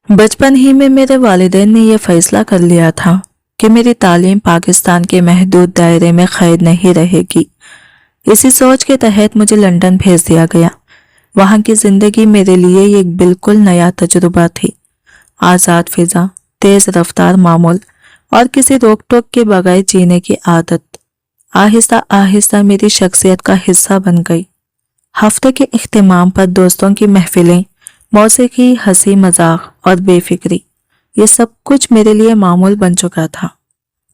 बचपन ही में मेरे वालिदैन ने यह फैसला कर लिया था कि मेरी तालीम पाकिस्तान के महदूद दायरे में कैद नहीं रहेगी। इसी सोच के तहत मुझे लंदन भेज दिया गया। वहाँ की जिंदगी मेरे लिए एक बिल्कुल नया तजुर्बा थी। आज़ाद फिजा, तेज रफ्तार मामूल और किसी रोक टोक के बगैर जीने की आदत आहिस्ता आहिस्ता मेरी शख्सियत का हिस्सा बन गई। हफ्ते के इख्तिमाम पर दोस्तों की महफिलें, मौसीकी, हंसी मजाक और बेफिक्री, ये सब कुछ मेरे लिए मामूल बन चुका था।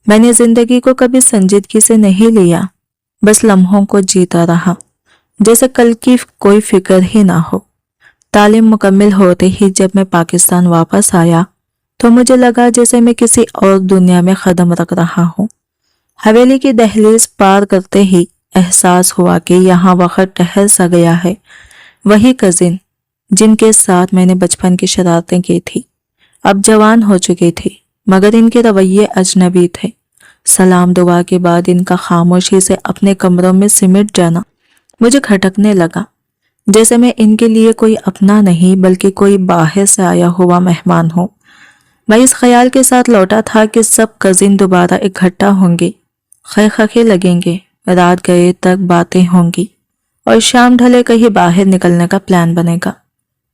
मैंने जिंदगी को कभी संजीदगी से नहीं लिया, बस लम्हों को जीता रहा जैसे कल की कोई फिक्र ही ना हो। तालीम मुकम्मिल होते ही जब मैं पाकिस्तान वापस आया तो मुझे लगा जैसे मैं किसी और दुनिया में कदम रख रहा हूँ। हवेली की दहलीज पार करते ही एहसास हुआ कि यहाँ वक्त ठहर सा गया है। वही कजिन जिनके साथ मैंने बचपन की शरारतें की थी अब जवान हो चुकी थी, मगर इनके रवैये अजनबी थे। सलाम दुआ के बाद इनका खामोशी से अपने कमरों में सिमट जाना मुझे खटकने लगा, जैसे मैं इनके लिए कोई अपना नहीं बल्कि कोई बाहर से आया हुआ मेहमान हो। मैं इस ख्याल के साथ लौटा था कि सब कजिन दोबारा इकट्ठा होंगे, खैखखे लगेंगे, रात गए तक बातें होंगी और शाम ढले कहीं बाहर निकलने का प्लान बनेगा।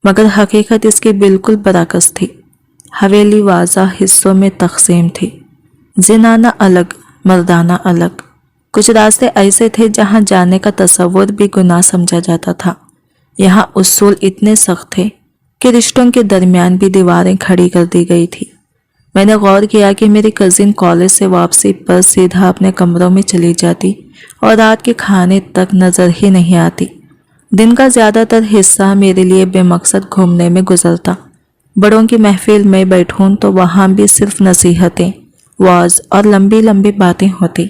मगर हकीकत इसकी बिल्कुल बरअक्स थी। हवेली वाज़ा हिस्सों में तकसीम थी, जिनाना अलग, मर्दाना अलग। कुछ रास्ते ऐसे थे जहां जाने का तसव्वुर भी गुनाह समझा जाता था। यहाँ उसूल इतने सख्त थे कि रिश्तों के दरमियान भी दीवारें खड़ी कर दी गई थी। मैंने गौर किया कि मेरी कजिन कॉलेज से वापसी पर सीधा अपने कमरों में चली जाती और रात के खाने तक नजर ही नहीं आती। दिन का ज्यादातर हिस्सा मेरे लिए बेमकसद घूमने में गुजरता। बड़ों की महफिल में बैठूं तो वहां भी सिर्फ नसीहतें, वाज और लंबी लंबी बातें होती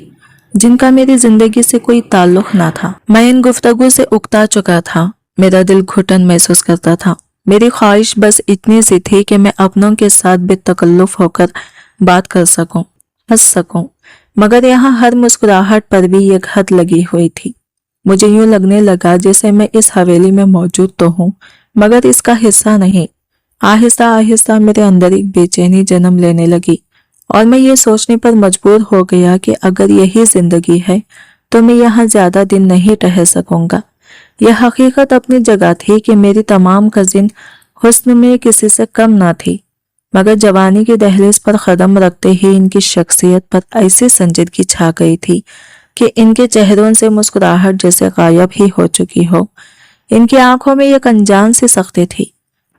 जिनका मेरी जिंदगी से कोई ताल्लुक ना था। मैं इन गुफ्तगू से उकता चुका था। मेरा दिल घुटन महसूस करता था। मेरी ख्वाहिश बस इतनी सी थी कि मैं अपनों के साथ बेतकल्लुफ होकर बात कर सकूं, हंस सकूं, मगर यहाँ हर मुस्कुराहट पर भी एक हद लगी हुई थी। मुझे यूं लगने लगा जैसे मैं इस हवेली में मौजूद तो हूँ मगर इसका हिस्सा नहीं। आहिस्ता आहिस्ता मेरे अंदर एक बेचैनी जन्म लेने लगी और मैं ये सोचने पर मजबूर हो गया कि अगर यही जिंदगी है तो मैं यहाँ ज्यादा दिन नहीं ठहर सकूंगा। यह हकीकत अपनी जगह थी कि मेरी तमाम कजिन हुस्न में किसी से कम ना थी, मगर जवानी की दहलीज पर कदम रखते ही इनकी शख्सियत पर ऐसी संजीदगी छा गई थी कि इनके चेहरों से मुस्कुराहट जैसे गायब ही हो चुकी हो। इनकी आंखों में एक अनजान सी सख्ती थी,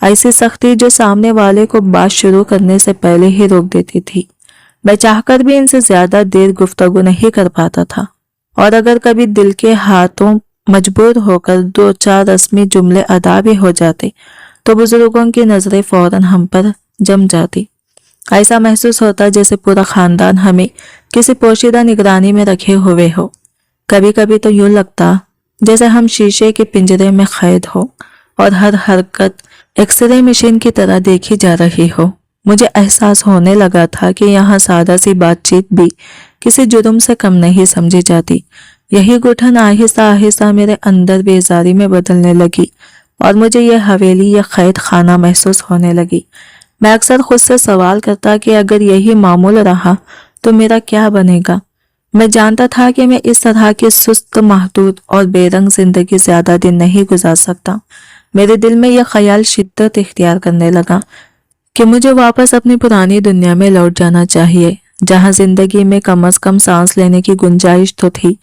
ऐसी सख्ती जो सामने वाले को बात शुरू करने से पहले ही रोक देती थी। मैं चाहकर भी इनसे ज्यादा देर गुफ्तगू नहीं कर पाता था और अगर कभी दिल के हाथों मजबूर होकर दो चार रस्मी जुमले अदा भी हो जाते तो बुजुर्गों की नजरें फौरन हम पर जम जाती। ऐसा महसूस होता जैसे पूरा खानदान हमें किसी पोशीदा निगरानी में रखे हुए हो। कभी कभी तो यूं लगता जैसे हम शीशे के पिंजरे में कैद हो और हर हरकत एक्सरे मशीन की तरह देखी जा रही हो। मुझे एहसास होने लगा था कि यहाँ सादा सी बातचीत भी किसी जुर्म से कम नहीं समझी जाती। यही घुटन आहिस्ता आहिस्ता मेरे अंदर बेजारी में बदलने लगी और मुझे यह हवेली या कैद खाना महसूस होने लगी। मैं अक्सर खुद से सवाल करता कि अगर यही मामूल रहा तो मेरा क्या बनेगा। मैं जानता था कि मैं इस तरह की सुस्त, महदूद और बेरंग जिंदगी ज्यादा दिन नहीं गुजार सकता। मेरे दिल में यह ख्याल शिद्दत इख्तियार करने लगा कि मुझे वापस अपनी पुरानी दुनिया में लौट जाना चाहिए, जहां जिंदगी में कम से कम सांस लेने की गुंजाइश तो थी।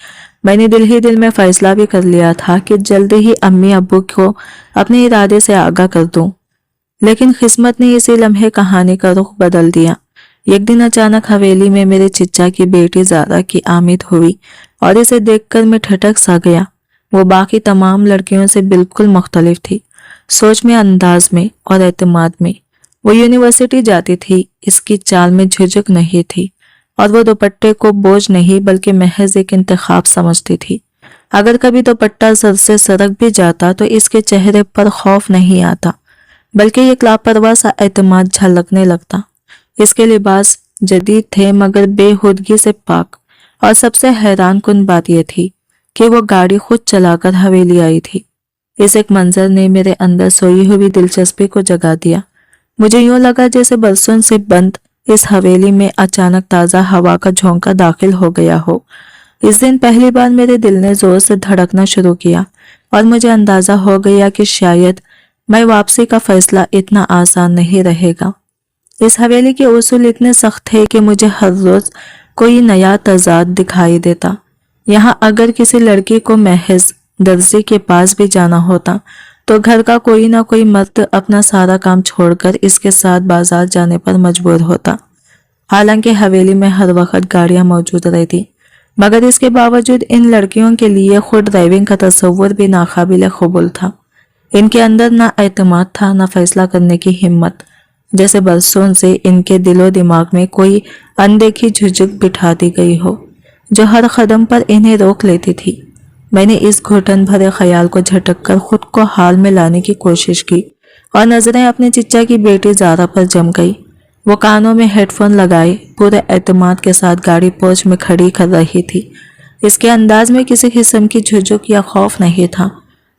मैंने दिल ही दिल में फैसला भी कर लिया था कि जल्द ही अम्मी अब्बू को अपने इरादे से आगाह कर दूं। लेकिन किस्मत ने इसी लम्हे कहानी का रुख बदल दिया। एक दिन अचानक हवेली में मेरे चिच्चा की बेटी ज़ारा की आमद हुई और इसे देखकर मैं ठटक सा गया। वो बाकी तमाम लड़कियों से बिल्कुल मुख्तलिफ थी, सोच में, अंदाज में और एतमाद में। वो यूनिवर्सिटी जाती थी, इसकी चाल में झिझक नहीं थी और वो दुपट्टे को बोझ नहीं बल्कि महज एक इंतखाब समझती थी। अगर कभी दुपट्टा सर से सरक भी जाता तो इसके चेहरे पर खौफ नहीं आता बल्कि एक लापरवाह सा एतमाद झलकने लगता। इसके लिबास जदीद थे मगर बेहुदगी से पाक, और सबसे हैरान कुन बात यह थी कि वो गाड़ी खुद चलाकर हवेली आई थी। इस एक मंजर ने मेरे अंदर सोई हुई दिलचस्पी को जगा दिया। मुझे यूं लगा जैसे बरसों से बंद इस हवेली में अचानक ताज़ा हवा का झोंका दाखिल हो गया हो। इस दिन पहली बार मेरे दिल ने जोर से धड़कना शुरू किया और मुझे अंदाजा हो गया कि शायद मैं वापसी का फैसला इतना आसान नहीं रहेगा। इस हवेली के उसूल इतने सख्त थे कि मुझे हर रोज कोई नया तजाद दिखाई देता। यहाँ अगर किसी लड़की को महज दर्जी के पास भी जाना होता तो घर का कोई ना कोई मर्द अपना सारा काम छोड़कर इसके साथ बाजार जाने पर मजबूर होता। हालांकि हवेली में हर वक्त गाड़ियां मौजूद रहती, मगर इसके बावजूद इन लड़कियों के लिए खुद ड्राइविंग का तस्वुर भी नाकाबिल कबूल था। इनके अंदर ना एतमाद था, ना फैसला करने की हिम्मत। जैसे बरसों से इनके दिलो दिमाग में कोई अनदेखी झुझक बिठा दी गई हो, जो हर कदम पर इन्हें रोक लेती थी। मैंने इस घुटन भरे ख्याल को झटक कर खुद को हाल में लाने की कोशिश की और नजरें अपने चिच्चा की बेटी ज़ारा पर जम गई। वो कानों में हेडफोन लगाए पूरे एतमाद के साथ गाड़ी पोर्च में खड़ी कर रही थी। इसके अंदाज में किसी किस्म की झुझक या खौफ नहीं था,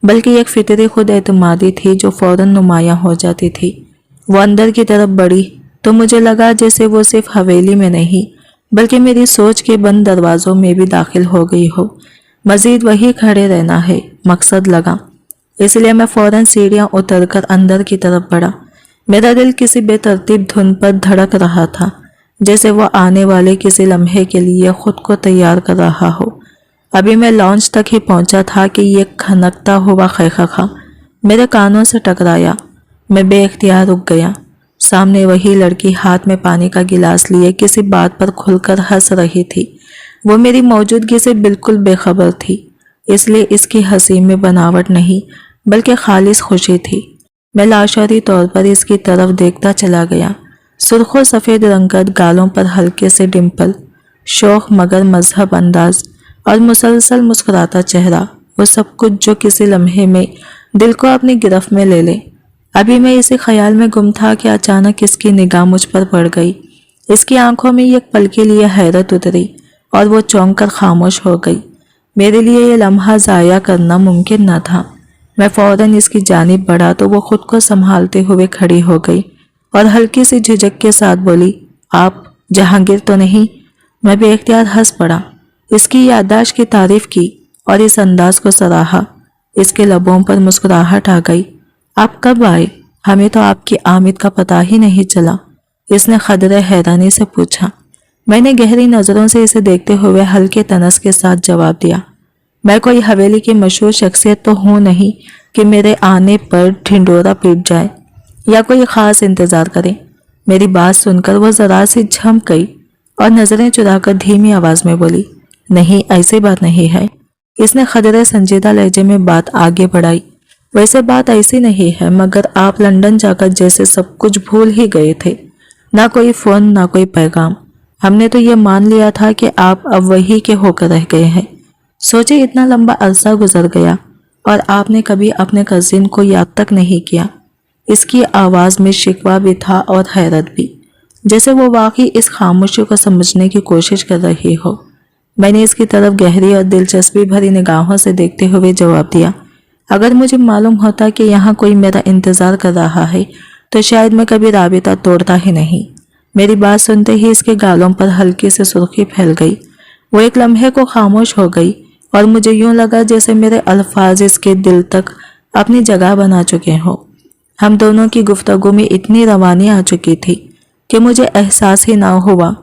बल्कि एक फितरी खुद एतमादी थी जो फौरन नुमायां हो जाती थी। वो अंदर की तरफ बढ़ी तो मुझे लगा जैसे वो सिर्फ हवेली में नहीं बल्कि मेरी सोच के बंद दरवाजों में भी दाखिल हो गई हो। मजीद वही खड़े रहना है मकसद लगा, इसलिए मैं फौरन सीढ़ियां उतरकर अंदर की तरफ बढ़ा। मेरा दिल किसी बेतरतीब धुन पर धड़क रहा था, जैसे वो आने वाले किसी लम्हे के लिए खुद को तैयार कर रहा हो। अभी मैं लॉन्च तक ही पहुंचा था कि ये खनकता हुआ खैखा मेरे कानों से टकराया। मैं बेख्तियार रुक गया। सामने वही लड़की हाथ में पानी का गिलास लिए किसी बात पर खुलकर हंस रही थी। वो मेरी मौजूदगी से बिल्कुल बेखबर थी, इसलिए इसकी हंसी में बनावट नहीं बल्कि खालिस खुशी थी। मैं लाशौरी तौर पर इसकी तरफ देखता चला गया। सुर्खो सफ़ेद रंगत, गालों पर हल्के से डिम्पल, शौक मगर मजहब अंदाज और मुसलसल मुस्कुराता चेहरा, वो सब कुछ जो किसी लम्हे में दिल को अपनी गिरफ्त में ले ले। अभी मैं इसी ख्याल में गुम था कि अचानक इसकी निगाह मुझ पर पड़ गई। इसकी आंखों में एक पल के लिए हैरत उतरी और वो चौंक कर खामोश हो गई। मेरे लिए ये लम्हा ज़ाया करना मुमकिन न था। मैं फौरन इसकी जानिब बढ़ा तो वो खुद को संभालते हुए खड़ी हो गई और हल्की सी झिझक के साथ बोली, आप जहांगीर तो नहीं? मैं बेख्तियार हंस पड़ा। इसकी याददाश्त की तारीफ की और इस अंदाज को सराहा। इसके लबों पर मुस्कुराहट आ गई। आप कब आए? हमें तो आपकी आमद का पता ही नहीं चला, इसने खदरे हैरानी से पूछा। मैंने गहरी नज़रों से इसे देखते हुए हल्के तनस के साथ जवाब दिया, मैं कोई हवेली की मशहूर शख्सियत तो हूँ नहीं कि मेरे आने पर ढिंडोरा पीट जाए या कोई ख़ास इंतज़ार करे। मेरी बात सुनकर वो ज़रा सी झमक गई और नज़रें चुराकर धीमी आवाज़ में बोली, नहीं ऐसी बात नहीं है। इसने खदरे संजीदा लहजे में बात आगे बढ़ाई, वैसे बात ऐसी नहीं है, मगर आप लंदन जाकर जैसे सब कुछ भूल ही गए थे। ना कोई फ़ोन ना कोई पैगाम। हमने तो ये मान लिया था कि आप अब वही के होकर रह गए हैं। सोचे इतना लंबा अरसा गुजर गया और आपने कभी अपने कजिन को याद तक नहीं किया। इसकी आवाज़ में शिकवा भी था और हैरत भी, जैसे वो वाकई इस खामोशी को समझने की कोशिश कर रही हो। मैंने इसकी तरफ गहरी और दिलचस्पी भरी निगाहों से देखते हुए जवाब दिया, अगर मुझे मालूम होता कि यहाँ कोई मेरा इंतज़ार कर रहा है तो शायद मैं कभी राबिता तोड़ता ही नहीं। मेरी बात सुनते ही इसके गालों पर हल्की से सुर्खी फैल गई। वो एक लम्हे को खामोश हो गई और मुझे यूं लगा जैसे मेरे अल्फाज इसके दिल तक अपनी जगह बना चुके हों। हम दोनों की गुफ्तगू में इतनी रवानी आ चुकी थी कि मुझे एहसास ही ना हुआ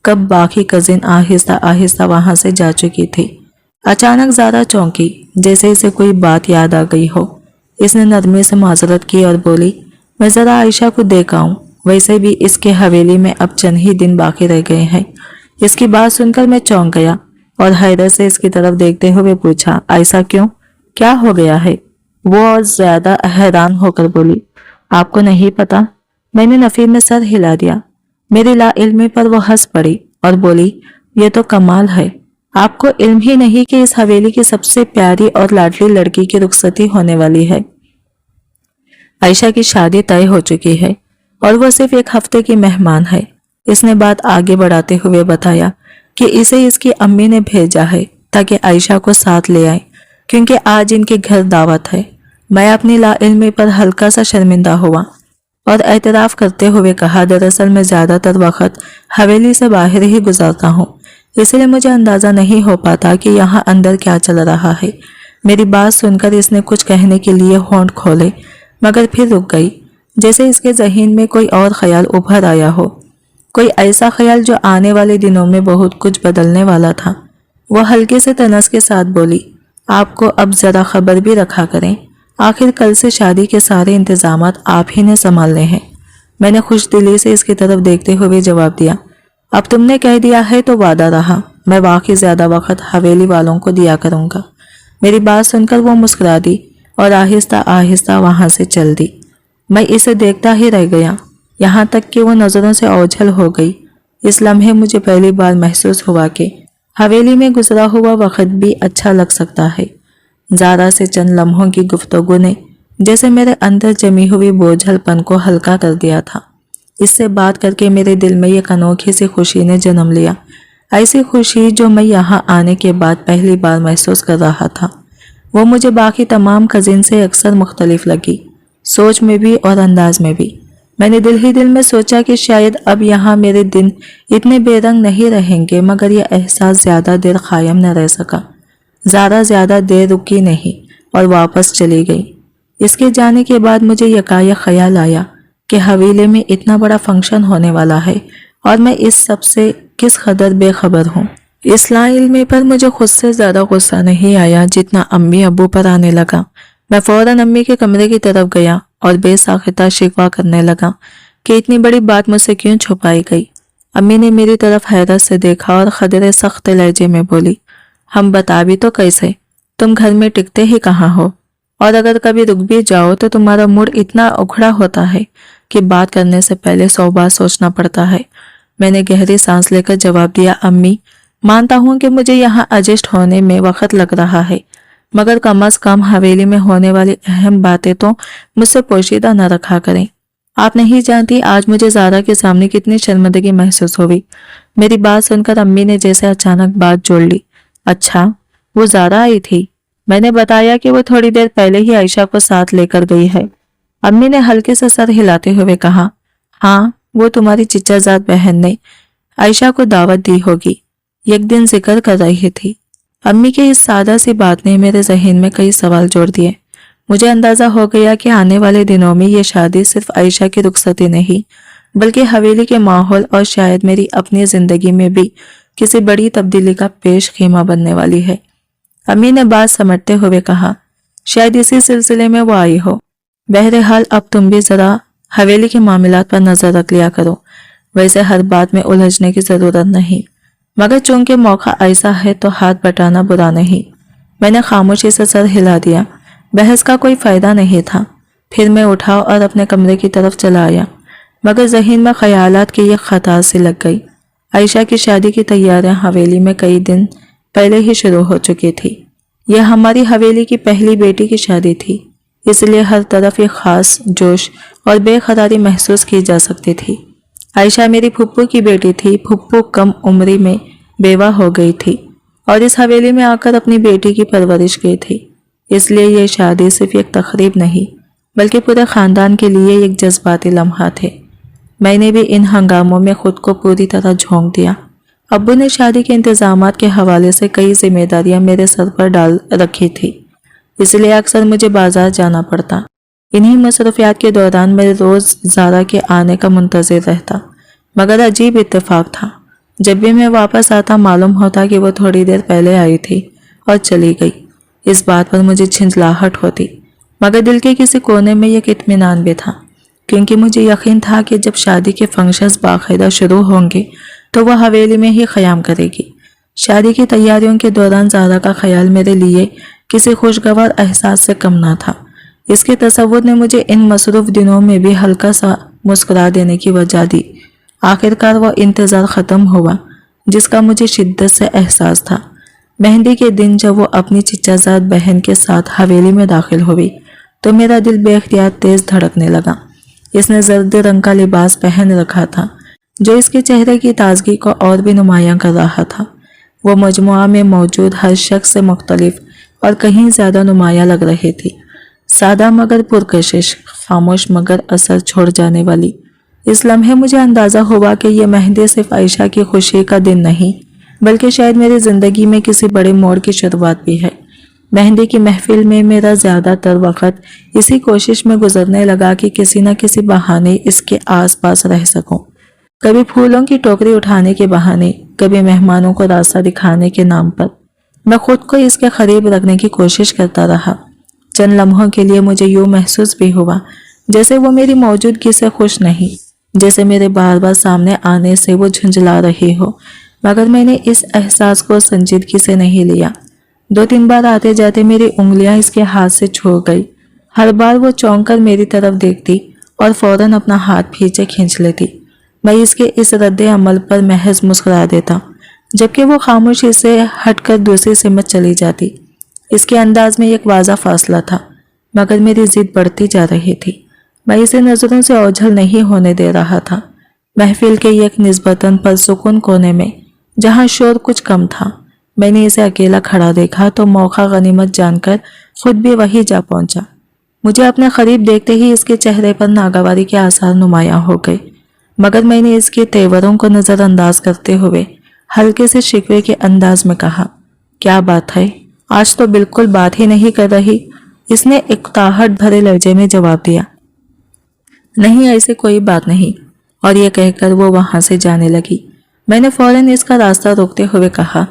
कब बाकी कजिन आहिस्ता आहिस्ता वहां से जा चुकी थी। अचानक ज़ारा चौंकी, जैसे इसे कोई बात याद आ गई हो। इसने नरमी से माजरत की और बोली, मैं ज़रा आयशा को देख आऊं, वैसे भी इसके हवेली में अब चंद ही दिन बाकी रह गए हैं। इसकी बात सुनकर मैं चौंक गया और हैरत से इसकी तरफ देखते हुए पूछा, ऐसा क्यों? क्या हो गया है? वो और ज़्यादा हैरान होकर बोली, आपको नहीं पता? मैंने नफी में सर हिला दिया। मेरी लाइल्मी पर वो हंस पड़ी और बोली, ये तो कमाल है, आपको इल्म ही नहीं कि इस हवेली की सबसे प्यारी और लाडली लड़की की रुखसती होने वाली है। आयशा की शादी तय हो चुकी है और वो सिर्फ एक हफ्ते की मेहमान है। इसने बात आगे बढ़ाते हुए बताया कि इसे इसकी अम्मी ने भेजा है ताकि आयशा को साथ ले आए, क्योंकि आज इनके घर दावत है। मैं अपनी लाइल्मी पर हल्का सा शर्मिंदा हुआ। और एतराफ़ करते हुए कहा, दरअसल मैं ज़्यादातर वक्त हवेली से बाहर ही गुजारता हूँ, इसलिए मुझे अंदाज़ा नहीं हो पाता कि यहाँ अंदर क्या चल रहा है। मेरी बात सुनकर इसने कुछ कहने के लिए होंठ खोले, मगर फिर रुक गई, जैसे इसके ज़हन में कोई और ख्याल उभर आया हो, कोई ऐसा ख्याल जो आने वाले दिनों में बहुत कुछ बदलने वाला था। वह हल्के से तनस के साथ बोली, आपको अब ज़रा खबर भी रखा करें, आखिर कल से शादी के सारे इंतजामात आप ही ने संभालने हैं। मैंने खुश दिली से इसकी तरफ देखते हुए जवाब दिया, अब तुमने कह दिया है तो वादा रहा, मैं वाकई ज़्यादा वक्त हवेली वालों को दिया करूँगा। मेरी बात सुनकर वो मुस्कुरा दी और आहिस्ता आहिस्ता वहाँ से चल दी। मैं इसे देखता ही रह गया, यहाँ तक कि वो नज़रों से ओझल हो गई। इस लम्हे मुझे पहली बार महसूस हुआ कि हवेली में गुजरा हुआ वक्त भी अच्छा लग सकता है। ज़ारा से चंद लम्हों की गुफ्तगू ने जैसे मेरे अंदर जमी हुई बोझलपन को हल्का कर दिया था। इससे बात करके मेरे दिल में एक अनोखी सी खुशी ने जन्म लिया, ऐसी खुशी जो मैं यहाँ आने के बाद पहली बार महसूस कर रहा था। वो मुझे बाकी तमाम कज़िन से अक्सर मुख्तलिफ लगी, सोच में भी और अंदाज में भी। मैंने दिल ही दिल में सोचा कि शायद अब यहाँ मेरे दिन इतने बेरंग नहीं रहेंगे, मगर यह एहसास ज़्यादा देर कायम न रह सका। ज़ारा ज़्यादा देर रुकी नहीं और वापस चली गई। इसके जाने के बाद मुझे यकायक ख्याल आया कि हवेली में इतना बड़ा फंक्शन होने वाला है और मैं इस सब से किस कदर बेखबर हूँ। इस लाइल्म पर मुझे खुद से ज़्यादा गुस्सा नहीं आया जितना अम्मी अब्बू पर आने लगा। मैं फ़ौरन अम्मी के कमरे की तरफ गया और बेसाख्ता शिकवा करने लगा कि इतनी बड़ी बात मुझसे क्यों छुपाई गई। अम्मी ने मेरी तरफ हैरत से देखा और खदरे सख्त लहजे में बोली, हम बता भी तो कैसे, तुम घर में टिकते ही कहाँ हो, और अगर कभी रुक भी जाओ तो तुम्हारा मूड इतना उखड़ा होता है कि बात करने से पहले 100 बार सोचना पड़ता है। मैंने गहरी सांस लेकर जवाब दिया, अम्मी मानता हूँ कि मुझे यहाँ एडजस्ट होने में वक्त लग रहा है, मगर कम अज कम हवेली में होने वाली अहम बातें तो मुझसे पोशीदा न रखा करें। आप नहीं जानती आज मुझे ज़ारा के सामने कितनी शर्मिंदगी महसूस हुई। मेरी बात सुनकर अम्मी ने जैसे अचानक बात जोड़ ली, अच्छा वो ज़ारा आई थी? मैंने बताया कि वो थोड़ी देर पहले ही आयशा को साथ लेकर गई है। अम्मी ने हल्के से सर हिलाते हुए कहा, हाँ वो तुम्हारी चिच्चाजाद बहन ने आयशा को दावत दी होगी, एक दिन जिक्र कर रही थी। अम्मी की इस सादा सी बात ने मेरे जहन में कई सवाल जोड़ दिए। मुझे अंदाजा हो गया कि आने वाले दिनों में ये शादी सिर्फ आयशा की रुखसती नहीं बल्कि हवेली के माहौल और शायद मेरी अपनी जिंदगी में भी किसी बड़ी तब्दीली का पेश खेमा बनने वाली है। अम्मी ने बात समेटते हुए कहा, शायद इसी सिलसिले में वो आई हो। बहरहाल अब तुम भी जरा हवेली के मामलात पर नजर रख लिया करो, वैसे हर बात में उलझने की जरूरत नहीं, मगर चूंकि मौका ऐसा है तो हाथ बटाना बुरा नहीं। मैंने खामोशी से सर हिला दिया, बहस का कोई फायदा नहीं था। फिर मैं उठा और अपने कमरे की तरफ चला आया, मगर जहन में ख्यालात की एक कतार सी लग गई। आयशा की शादी की तैयारियां हवेली में कई दिन पहले ही शुरू हो चुकी थी। यह हमारी हवेली की पहली बेटी की शादी थी, इसलिए हर तरफ एक खास जोश और बेकरारी महसूस की जा सकती थी। आयशा मेरी फुप्पू की बेटी थी। फुप्पू कम उम्री में बेवा हो गई थी और इस हवेली में आकर अपनी बेटी की परवरिश की थी, इसलिए यह शादी सिर्फ एक तकरीब नहीं बल्कि पूरे खानदान के लिए एक जज्बाती लम्हा थे। मैंने भी इन हंगामों में खुद को पूरी तरह झोंक दिया। अब्बू ने शादी के इंतजामात के हवाले से कई जिम्मेदारियां मेरे सर पर डाल रखी थी, इसलिए अक्सर मुझे बाजार जाना पड़ता। इन्हीं मसरूफियात के दौरान मैं रोज़ ज़ारा के आने का मुंतज़िर रहता, मगर अजीब इत्तेफाक था, जब भी मैं वापस आता मालूम होता कि वो थोड़ी देर पहले आई थी और चली गई। इस बात पर मुझे झंझलाहट होती, मगर दिल के किसी कोने में एक इत्मीनान भी था, क्योंकि मुझे यकीन था कि जब शादी के फंक्शंस बाकायदा शुरू होंगे तो वह हवेली में ही क़याम करेगी। शादी की तैयारियों के दौरान ज़ारा का ख्याल मेरे लिए किसी खुशगवार एहसास से कम ना था। इसके तसव्वुर ने मुझे इन मसरूफ़ दिनों में भी हल्का सा मुस्कुरा देने की वजह दी। आखिरकार वह इंतज़ार ख़त्म हुआ जिसका मुझे शिद्दत से एहसास था। मेहंदी के दिन जब वो अपनी चिच्चाजाद बहन के साथ हवेली में दाखिल हुई तो मेरा दिल बेख्तियार तेज़ धड़कने लगा। इसने जर्द रंग का लिबास पहन रखा था जो इसके चेहरे की ताजगी को और भी नुमायां कर रहा था। वो मजमुआ में मौजूद हर शख्स से मुख्तलिफ और कहीं ज़्यादा नुमायां लग रही थी। सादा मगर पुरकशिश, खामोश मगर असर छोड़ जाने वाली। इस लम्हे मुझे अंदाज़ा हुआ कि यह मेहंदी सिर्फ आयशा की खुशी का दिन नहीं, बल्कि शायद मेरी ज़िंदगी में किसी बड़े मोड़ की शुरुआत भी है। मेहंदी की महफिल में मेरा ज़्यादातर वक्त इसी कोशिश में गुजरने लगा कि किसी न किसी बहाने इसके आसपास रह सकूं। कभी फूलों की टोकरी उठाने के बहाने, कभी मेहमानों को रास्ता दिखाने के नाम पर मैं खुद को इसके करीब रखने की कोशिश करता रहा। चंद लम्हों के लिए मुझे यूं महसूस भी हुआ जैसे वो मेरी मौजूदगी से खुश नहीं, जैसे मेरे बार बार सामने आने से वो झुंझला रही हो, मगर मैंने इस एहसास को संजीदगी से नहीं लिया। 2-3 बार आते जाते मेरी उंगलियां इसके हाथ से छूट गई। हर बार वो चौंक कर मेरी तरफ देखती और फौरन अपना हाथ पीछे खींच लेती। मैं इसके इस रद्द अमल पर महज मुस्कुरा देता, जबकि वो खामोशी से हटकर दूसरी सिमत चली जाती। इसके अंदाज में एक वाज़ा फासला था, मगर मेरी जिद बढ़ती जा रही थी। मैं इसे नज़रों से ओझल नहीं होने दे रहा था। महफिल के एक निस्बतन परसुकून कोने में, जहाँ शोर कुछ कम था, मैंने इसे अकेला खड़ा देखा तो मौका गनीमत जानकर खुद भी वही जा पहुंचा। मुझे अपने करीब देखते ही इसके चेहरे पर नागवारी के आसार नुमायां हो गए, मगर मैंने इसके तेवरों को नज़रअंदाज करते हुए हल्के से शिकवे के अंदाज में कहा, क्या बात है, आज तो बिल्कुल बात ही नहीं कर रही। इसने इकताहट भरे लहजे में जवाब दिया, नहीं ऐसे कोई बात नहीं, और ये कहकर वो वहां से जाने लगी। मैंने फौरन इसका रास्ता रोकते हुए कहा,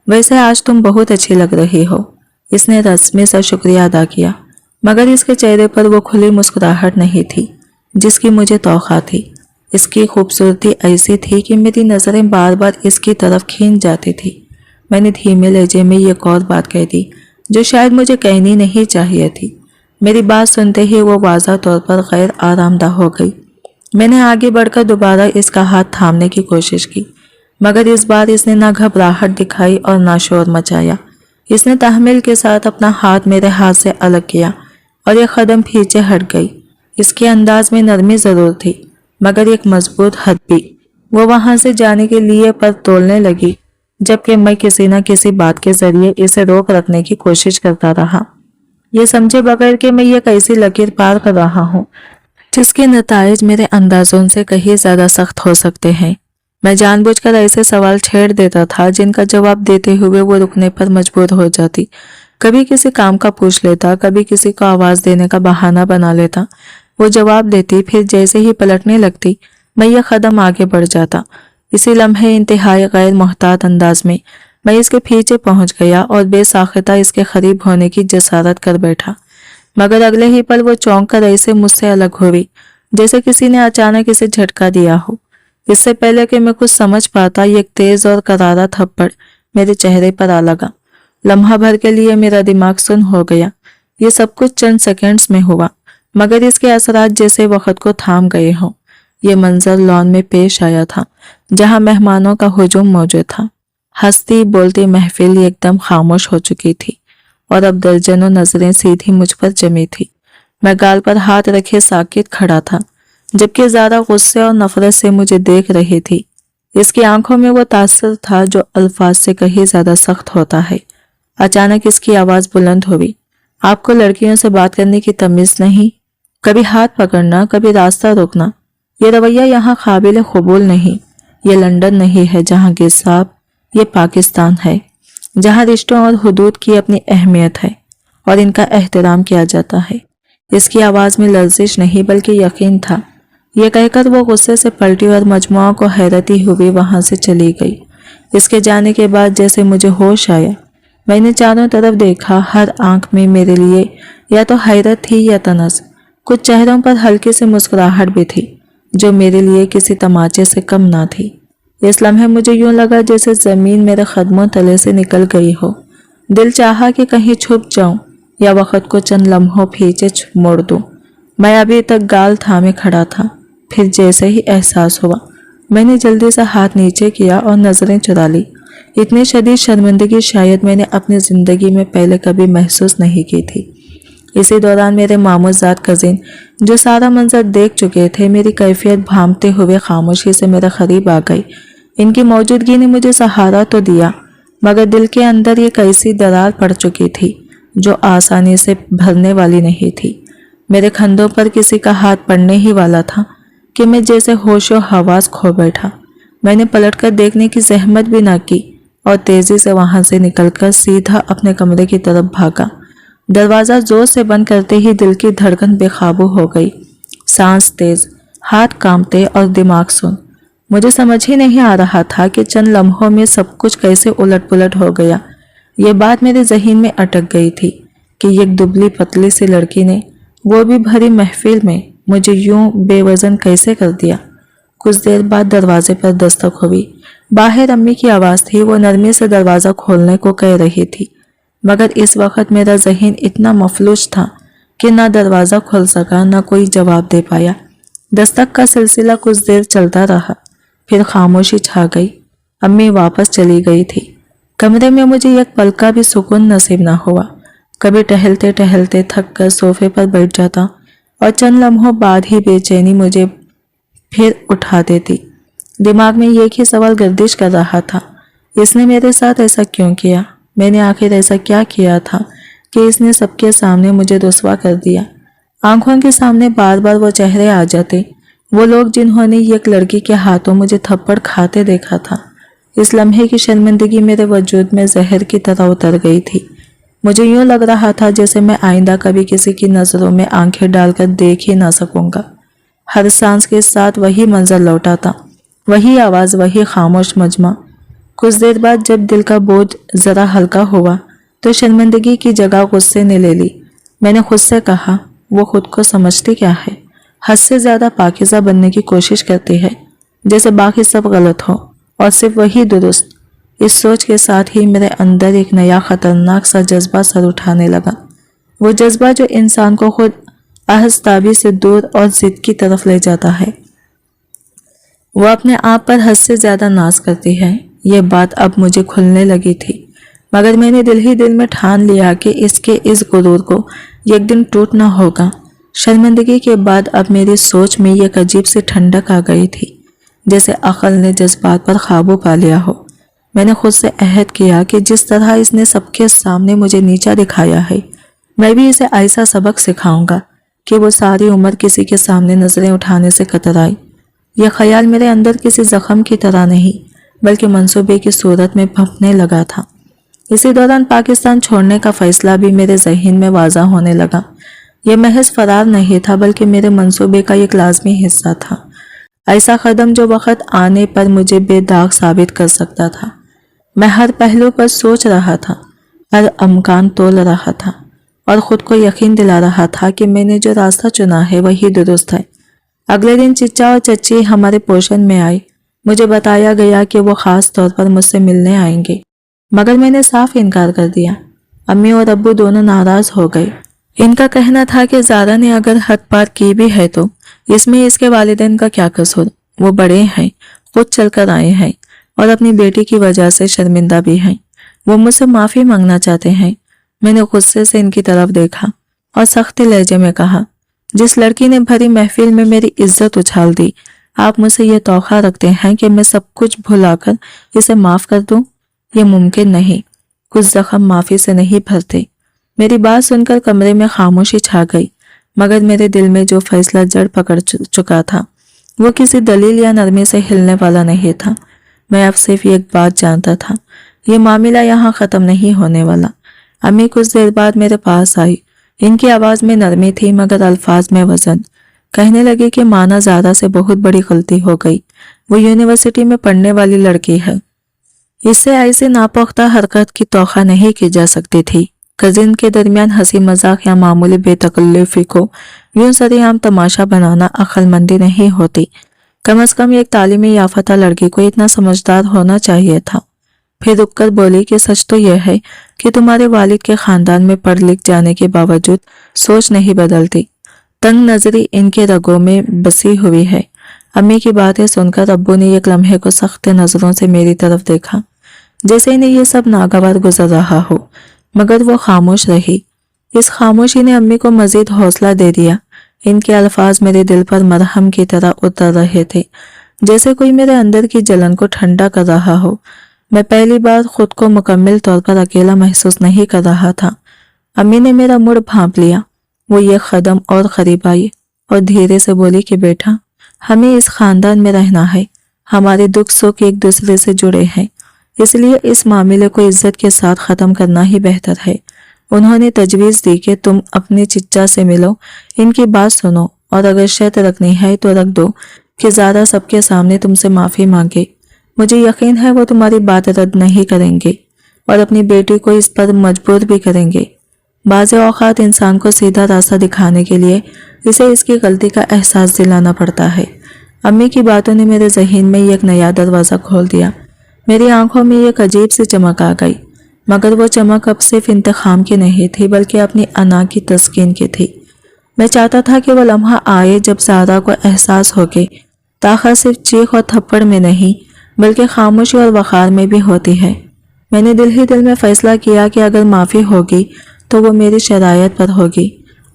वैसे आज तुम बहुत अच्छी लग रही हो। इसने रस्मी सा शुक्रिया अदा किया, मगर इसके चेहरे पर वो खुली मुस्कुराहट नहीं थी जिसकी मुझे तौखा थी। इसकी खूबसूरती ऐसी थी कि मेरी नज़रें बार बार इसकी तरफ खींच जाती थी। मैंने धीमे लहजे में एक और बात कह दी जो शायद मुझे कहनी नहीं चाहिए थी। मेरी बात सुनते ही वो वाज़ा तौर पर गैर आरामदा हो गई। मैंने आगे बढ़कर दोबारा इसका हाथ थामने की कोशिश की, मगर इस बार इसने ना घबराहट दिखाई और ना शोर मचाया। इसने तहम्मुल के साथ अपना हाथ मेरे हाथ से अलग किया और एक कदम पीछे हट गई। इसके अंदाज में नरमी ज़रूर थी, मगर एक मजबूत हद भी। वो वहां से जाने के लिए पर तोलने लगी, जबकि मैं किसी न किसी बात के जरिए इसे रोक रखने की कोशिश करता रहा, ये समझे बगैर कि मैं ये कैसी लकीर पार कर रहा हूँ जिसके नताइज मेरे अंदाजों से कहीं ज़्यादा सख्त हो सकते हैं। मैं जानबूझकर ऐसे सवाल छेड़ देता था जिनका जवाब देते हुए वो रुकने पर मजबूर हो जाती। कभी किसी काम का पूछ लेता, कभी किसी को आवाज़ देने का बहाना बना लेता। वो जवाब देती, फिर जैसे ही पलटने लगती मैं ये कदम आगे बढ़ जाता। इसी लम्हे इंतहाई गैर मोहतात अंदाज में मैं इसके पीछे पहुंच गया और बेसाख्ता इसके करीब होने की जसारत कर बैठा, मगर अगले ही पल वो चौंक कर ऐसे मुझसे अलग हुई जैसे किसी ने अचानक इसे झटका दिया हो। इससे पहले कि मैं कुछ समझ पाता, एक तेज और करारा थप्पड़ मेरे चेहरे पर आ लगा। लम्हा भर के लिए मेरा दिमाग सुन्न हो गया। ये सब कुछ चंद सेकंड्स में हुआ, मगर इसके असरात जैसे वक्त को थाम गए हों। ये मंजर लॉन में पेश आया था, जहां मेहमानों का हुजूम मौजूद था। हंसती बोलती महफिल एकदम खामोश हो चुकी थी और अब दर्जनों नजरें सीधी मुझ पर जमी थी। मैं गाल पर हाथ रखे साकित खड़ा था, जबकि ज़्यादा गुस्से और नफरत से मुझे देख रही थी। इसकी आंखों में वो तासर था जो अल्फाज से कहीं ज़्यादा सख्त होता है। अचानक इसकी आवाज़ बुलंद हुई, आपको लड़कियों से बात करने की तमीज़ नहीं? कभी हाथ पकड़ना, कभी रास्ता रोकना। ये रवैया यहाँ काबिल कबूल नहीं। ये लंदन नहीं है जहाँ गिसाब, ये पाकिस्तान है जहाँ रिश्तों और हुदूद की अपनी अहमियत है और इनका एहतराम किया जाता है। इसकी आवाज़ में लर्जिश नहीं बल्कि यकीन था। यह कहकर वो गुस्से से पलटी और मजमुआ को हैरती हुई वहां से चली गई। इसके जाने के बाद जैसे मुझे होश आया, मैंने चारों तरफ देखा। हर आंख में मेरे लिए या तो हैरत थी या तनस। कुछ चेहरों पर हल्की सी मुस्कुराहट भी थी जो मेरे लिए किसी तमाचे से कम ना थी। इस लम्हे मुझे यूं लगा जैसे ज़मीन मेरे कदमों तले से निकल गई हो। दिल चाहा कि कहीं छुप जाऊं या वक़्त को चंद लम्हों पीछे मोड़ दूं। मैं अभी तक गाल थामे खड़ा था, फिर जैसे ही एहसास हुआ मैंने जल्दी से हाथ नीचे किया और नज़रें चुरा ली। इतनी शदीद शर्मिंदगी शायद मैंने अपनी ज़िंदगी में पहले कभी महसूस नहीं की थी। इसी दौरान मेरे मामूज़ाद कज़िन जो सारा मंजर देख चुके थे, मेरी कैफियत भांपते हुए खामोशी से मेरे करीब आ गई। इनकी मौजूदगी ने मुझे सहारा तो दिया, मगर दिल के अंदर ये कैसी दरार पड़ चुकी थी जो आसानी से भरने वाली नहीं थी। मेरे कंधों पर किसी का हाथ पड़ने ही वाला था कि मैं जैसे होशो हवास खो बैठा। मैंने पलटकर देखने की जहमत भी ना की और तेजी से वहां से निकलकर सीधा अपने कमरे की तरफ भागा। दरवाजा जोर से बंद करते ही दिल की धड़कन बेकाबू हो गई, सांस तेज, हाथ कांपते और दिमाग सुन। मुझे समझ ही नहीं आ रहा था कि चंद लम्हों में सब कुछ कैसे उलट पुलट हो गया। ये बात मेरे जहन में अटक गई थी कि एक दुबली पतली सी लड़की ने, वो भी भरी महफिल में, मुझे यूं बेवजन कैसे कर दिया। कुछ देर बाद दरवाजे पर दस्तक हुई। बाहर अम्मी की आवाज़ थी। वो नरमी से दरवाज़ा खोलने को कह रही थी, मगर इस वक्त मेरा जहन इतना मफलूज था कि ना दरवाज़ा खोल सका ना कोई जवाब दे पाया। दस्तक का सिलसिला कुछ देर चलता रहा, फिर खामोशी छा गई। अम्मी वापस चली गई थी। कमरे में मुझे एक पल का भी सुकून नसीब ना हुआ। कभी टहलते टहलते थक कर सोफे पर बैठ जाता और चंद लम्हों बाद ही बेचैनी मुझे फिर उठा देती। दिमाग में एक ही सवाल गर्दिश कर रहा था, इसने मेरे साथ ऐसा क्यों किया? मैंने आखिर ऐसा क्या किया था कि इसने सबके सामने मुझे रुसवा कर दिया? आंखों के सामने बार बार वो चेहरे आ जाते, वो लोग जिन्होंने एक लड़की के हाथों मुझे थप्पड़ खाते देखा था। इस लम्हे की शर्मिंदगी मेरे वजूद में जहर की तरह उतर गई थी। मुझे यूं लग रहा था जैसे मैं आइंदा कभी किसी की नज़रों में आंखें डालकर देख ही ना सकूंगा। हर सांस के साथ वही मंजर लौटा था, वही आवाज़, वही खामोश मजमा। कुछ देर बाद जब दिल का बोझ ज़रा हल्का हुआ तो शर्मिंदगी की जगह गुस्से ने ले ली। मैंने खुद से कहा, वो खुद को समझती क्या है? हद से ज़्यादा पाकीज़ा बनने की कोशिश करती है, जैसे बाकी सब गलत हो और सिर्फ वही दुरुस्त। इस सोच के साथ ही मेरे अंदर एक नया खतरनाक सा जज्बा सर उठाने लगा। वो जज्बा जो इंसान को खुद आहस्ताबी से दूर और जिद की तरफ ले जाता है। वो अपने आप पर हद से ज्यादा नाज करती है। ये बात अब मुझे खुलने लगी थी, मगर मैंने दिल ही दिल में ठान लिया कि इसके इस गुरूर को एक दिन टूटना होगा। शर्मिंदगी के बाद अब मेरी सोच में एक अजीब सी ठंडक आ गई थी, जैसे अक्ल ने जज्बात पर काबू पा लिया हो। मैंने खुद से अहद किया कि जिस तरह इसने सबके सामने मुझे नीचा दिखाया है, मैं भी इसे ऐसा सबक सिखाऊंगा कि वो सारी उम्र किसी के सामने नजरें उठाने से कतराई। यह ख्याल मेरे अंदर किसी जख्म की तरह नहीं, बल्कि मंसूबे की सूरत में भपने लगा था। इसी दौरान पाकिस्तान छोड़ने का फैसला भी मेरे जहन में वाज़ा होने लगा। यह महज फरार नहीं था, बल्कि मेरे मंसूबे का एक लाजमी हिस्सा था। ऐसा कदम जो वक्त आने पर मुझे बेदाग साबित कर सकता था। मैं हर पहलू पर सोच रहा था, हर अमकान तोल रहा था और खुद को यकीन दिला रहा था कि मैंने जो रास्ता चुना है वही दुरुस्त है। अगले दिन चिच्चा और चच्ची हमारे पोषण में आए। मुझे बताया गया कि वो खास तौर पर मुझसे मिलने आएंगे, मगर मैंने साफ इनकार कर दिया। अम्मी और अब्बू दोनों नाराज हो गए। इनका कहना था कि ज़ारा ने अगर हद पार की भी है तो इसमें इसके वालिदैन का क्या कसूर? वो बड़े हैं, खुद चलकर आए हैं और अपनी बेटी की वजह से शर्मिंदा भी हैं। वो मुझसे माफ़ी मांगना चाहते हैं। मैंने गुस्से से इनकी तरफ देखा और सख्ती लहजे में कहा, जिस लड़की ने भरी महफिल में मेरी इज्जत उछाल दी, आप मुझसे ये तौखा रखते हैं कि मैं सब कुछ भुलाकर इसे माफ़ कर दूं? ये मुमकिन नहीं। कुछ जख्म माफ़ी से नहीं भरते। मेरी बात सुनकर कमरे में खामोशी छा गई, मगर मेरे दिल में जो फैसला जड़ पकड़ चुका था वो किसी दलील या नरमी से हिलने वाला नहीं था। मैं अब सिर्फ एक बात जानता था, ये मामला यहाँ ख़त्म नहीं होने वाला। अम्मी कुछ देर बाद मेरे पास आई। इनकी आवाज़ में नरमी थी, मगर अल्फाज में वजन। कहने लगी कि माना ज़ारा से बहुत बड़ी गलती हो गई। वो यूनिवर्सिटी में पढ़ने वाली लड़की है, इससे ऐसी नापुख्ता हरकत की तौखा नहीं की जा सकती थी। कजिन के दरमियान हंसी मजाक या मामूली बेतकल्लुफी को यूं सरेआम तमाशा बनाना अक्लमंदी नहीं होती। कम अज कम एक तालीमी याफ्ता लड़की को इतना समझदार होना चाहिए था। फिर रुककर बोली कि सच तो यह है कि तुम्हारे वालिद के खानदान में पढ़ लिख जाने के बावजूद सोच नहीं बदलती। तंग नजरी इनके रगों में बसी हुई है। अम्मी की बातें सुनकर अब्बू ने एक लम्हे को सख्त नजरों से मेरी तरफ देखा, जैसे इन्हें यह सब नागवार गुजर रहा हो, मगर वो खामोश रही। इस खामोशी ने अम्मी को मजीद हौसला दे दिया। इनके अल्फाज मेरे दिल पर मरहम की तरह उतर रहे थे, जैसे कोई मेरे अंदर की जलन को ठंडा कर रहा हो। मैं पहली बार खुद को मुकम्मल तौर पर अकेला महसूस नहीं कर रहा था। अम्मी ने मेरा मुड़ भांप लिया। वो ये कदम और करीब आई और धीरे से बोली कि बेटा, हमें इस खानदान में रहना है, हमारे दुख सुख एक दूसरे से जुड़े हैं, इसलिए इस मामले को इज्जत के साथ ख़त्म करना ही बेहतर है। उन्होंने तजवीज़ दी कि तुम अपनी चिच्चा से मिलो, इनकी बात सुनो और अगर शर्त रखनी है तो रख दो कि ज़ारा सबके सामने तुमसे माफ़ी मांगे। मुझे यकीन है वो तुम्हारी बात रद्द नहीं करेंगे और अपनी बेटी को इस पर मजबूर भी करेंगे। बाज़ औक़ात इंसान को सीधा रास्ता दिखाने के लिए इसे इसकी गलती का एहसास दिलाना पड़ता है। अम्मी की बातों ने मेरे ज़हन में एक नया दरवाज़ा खोल दिया। मेरी आंखों में एक अजीब सी चमक आ गई, मगर वो चमक अब सिर्फ इंतखाम की नहीं थी बल्कि अपनी अना की तस्कीन की थी। मैं चाहता था कि वो लम्हा आए जब ज़ारा को एहसास हो के ताकत सिर्फ चीख और थप्पड़ में नहीं बल्कि खामोशी और वक़ार में भी होती है। मैंने दिल ही दिल में फ़ैसला किया कि अगर माफ़ी होगी तो वो मेरी शरायत पर होगी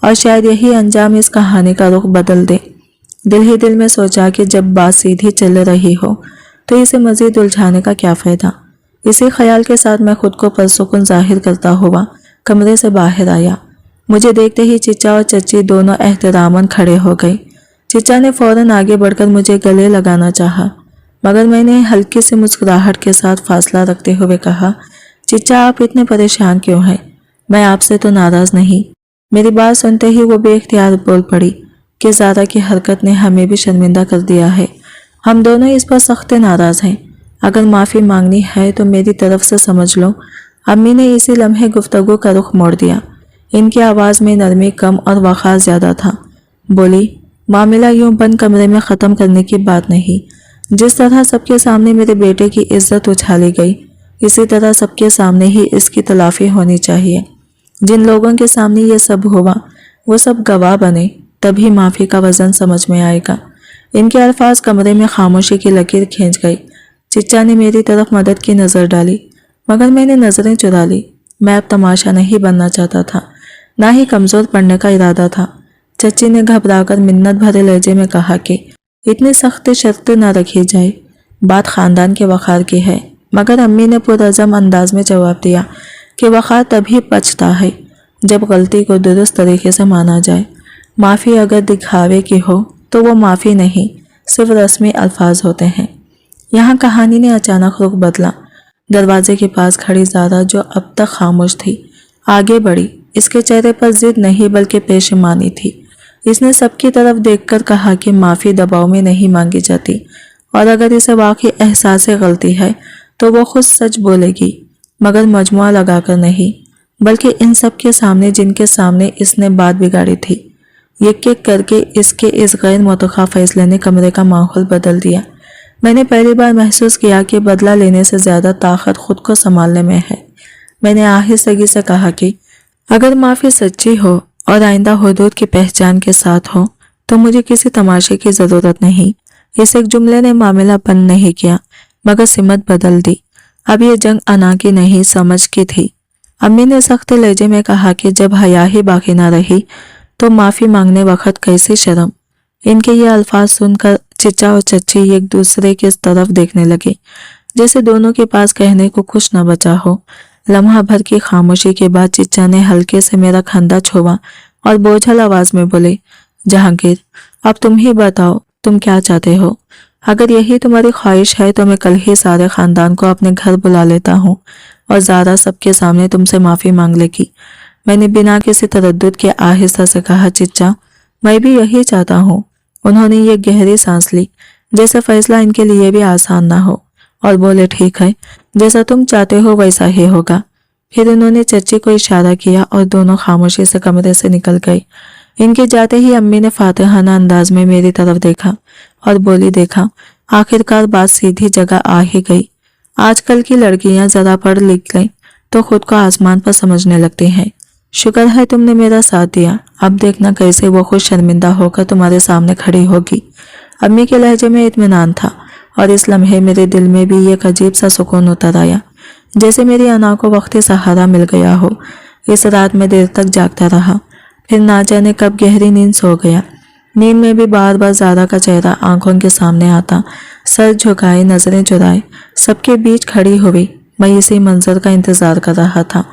और शायद यही अंजाम इस कहानी का रुख बदल दे। दिल ही दिल में सोचा कि जब बात सीधी चल रही हो तो इसे मज़ीद उलझाने का क्या फ़ायदा। इसी ख्याल के साथ मैं खुद को पुरसुकून जाहिर करता हुआ कमरे से बाहर आया। मुझे देखते ही चिच्चा और चच्ची दोनों एहतरामन खड़े हो गए। चिच्चा ने फ़ौरन आगे बढ़कर मुझे गले लगाना चाहा, मगर मैंने हल्की सी मुस्कुराहट के साथ फासला रखते हुए कहा, चिच्चा आप इतने परेशान क्यों हैं? मैं आपसे तो नाराज़ नहीं। मेरी बात सुनते ही वो बेख्तियार बोल पड़ी कि ज़ारा की हरकत ने हमें भी शर्मिंदा कर दिया है। हम दोनों इस पर सख्त नाराज़ हैं। अगर माफ़ी मांगनी है तो मेरी तरफ से समझ लो। अम्मी ने इसी लम्हे गुफ्तगू का रुख मोड़ दिया। इनकी आवाज़ में नरमी कम और वक़ार ज़्यादा था। बोली, मामला यूं बंद कमरे में ख़त्म करने की बात नहीं। जिस तरह सबके सामने मेरे बेटे की इज्जत उछाली गई, इसी तरह सबके सामने ही इसकी तलाफ़ी होनी चाहिए। जिन लोगों के सामने ये सब हुआ वो सब गवाह बने, तभी माफ़ी का वज़न समझ में आएगा। इनके अल्फाज कमरे में खामोशी की लकीर खींच गई। चिच्चा ने मेरी तरफ मदद की नज़र डाली, मगर मैंने नज़रें चुरा ली। मैं अब तमाशा नहीं बनना चाहता था, ना ही कमज़ोर पड़ने का इरादा था। चच्ची ने घबराकर मिन्नत भरे लहजे में कहा कि इतनी सख्त शर्त न रखी जाए, बात ख़ानदान के वक़ार की है। मगर अम्मी ने पुरअज़म अंदाज में जवाब दिया कि वक़ार तभी पचता है जब गलती को दुरुस्त तरीके से माना जाए। माफ़ी अगर दिखावे की हो तो वो माफ़ी नहीं, सिर्फ रस्मी अल्फाज होते हैं। यहाँ कहानी ने अचानक रुख बदला। दरवाजे के पास खड़ी ज़ारा, जो अब तक खामोश थी, आगे बढ़ी। इसके चेहरे पर जिद नहीं बल्कि पेशेमानी थी। इसने सबकी तरफ देखकर कहा कि माफ़ी दबाव में नहीं मांगी जाती और अगर इसे वाकई एहसास गलती है तो वो खुद सच बोलेगी, मगर मजमुआ लगाकर नहीं, बल्कि इन सब के सामने जिनके सामने इसने बात बिगाड़ी थी। एक एक करके इसके इस गैर मुतक़ा फैसले ने कमरे का माहौल बदल दिया। मैंने पहली बार महसूस किया कि बदला लेने से ज़्यादा ताकत खुद को संभालने में है। मैंने आहिस्तगी से कहा कि अगर माफ़ी सच्ची हो और आइंदा हुदूद की पहचान के साथ हो तो मुझे किसी तमाशे की ज़रूरत नहीं। इस एक जुमले ने मामला बंद नहीं किया, मगर सिमत बदल दी। अब ये जंग अना की नहीं, समझ की थी। अम्मी ने सख्त लहजे में कहा कि जब हया ही बाकी ना रही तो माफ़ी मांगने वक्त कैसी शर्म। इनके ये अल्फाज सुनकर चिच्चा और चच्ची एक दूसरे की तरफ देखने लगे, जैसे दोनों के पास कहने को कुछ न बचा हो। लम्हा भर की खामोशी के बाद चिच्चा ने हल्के से मेरा खंदा छुआ और बोझल आवाज में बोले, जहांगीर, अब तुम ही बताओ तुम क्या चाहते हो। अगर यही तुम्हारी ख्वाहिश है तो मैं कल ही सारे खानदान को अपने घर बुला लेता हूँ और ज़ारा सबके सामने तुमसे माफ़ी मांग लेगी। मैंने बिना किसी तरद्दुद के आहिस्ता से कहा, चिच्चा, मैं भी यही चाहता हूँ। उन्होंने ये गहरी सांस ली, जैसे फैसला इनके लिए भी आसान ना हो, और बोले, ठीक है, जैसा तुम चाहते हो वैसा ही होगा। फिर उन्होंने चच्ची को इशारा किया और दोनों खामोशी से कमरे से निकल गए। इनके जाते ही अम्मी ने फातिहाना अंदाज में मेरी तरफ देखा और बोली, देखा, आखिरकार बात सीधी जगह आ ही गई। आजकल की लड़कियां जरा पढ़ लिख गई तो खुद को आसमान पर समझने लगती हैं। शुक्र है तुमने मेरा साथ दिया, अब देखना कैसे वो खुद शर्मिंदा होकर तुम्हारे सामने खड़ी होगी। अम्मी के लहजे में इत्मीनान था और इस लम्हे मेरे दिल में भी एक अजीब सा सुकून उतर आया, जैसे मेरी अना को वक्ती सहारा मिल गया हो। इस रात में देर तक जागता रहा, फिर ना जाने कब गहरी नींद सो गया। नींद में भी बार बार ज़ारा का चेहरा आंखों के सामने आता। सर झुकाए, नजरें चुराए, सबके बीच खड़ी हुई मैं इसी मंजर का इंतजार कर रहा था,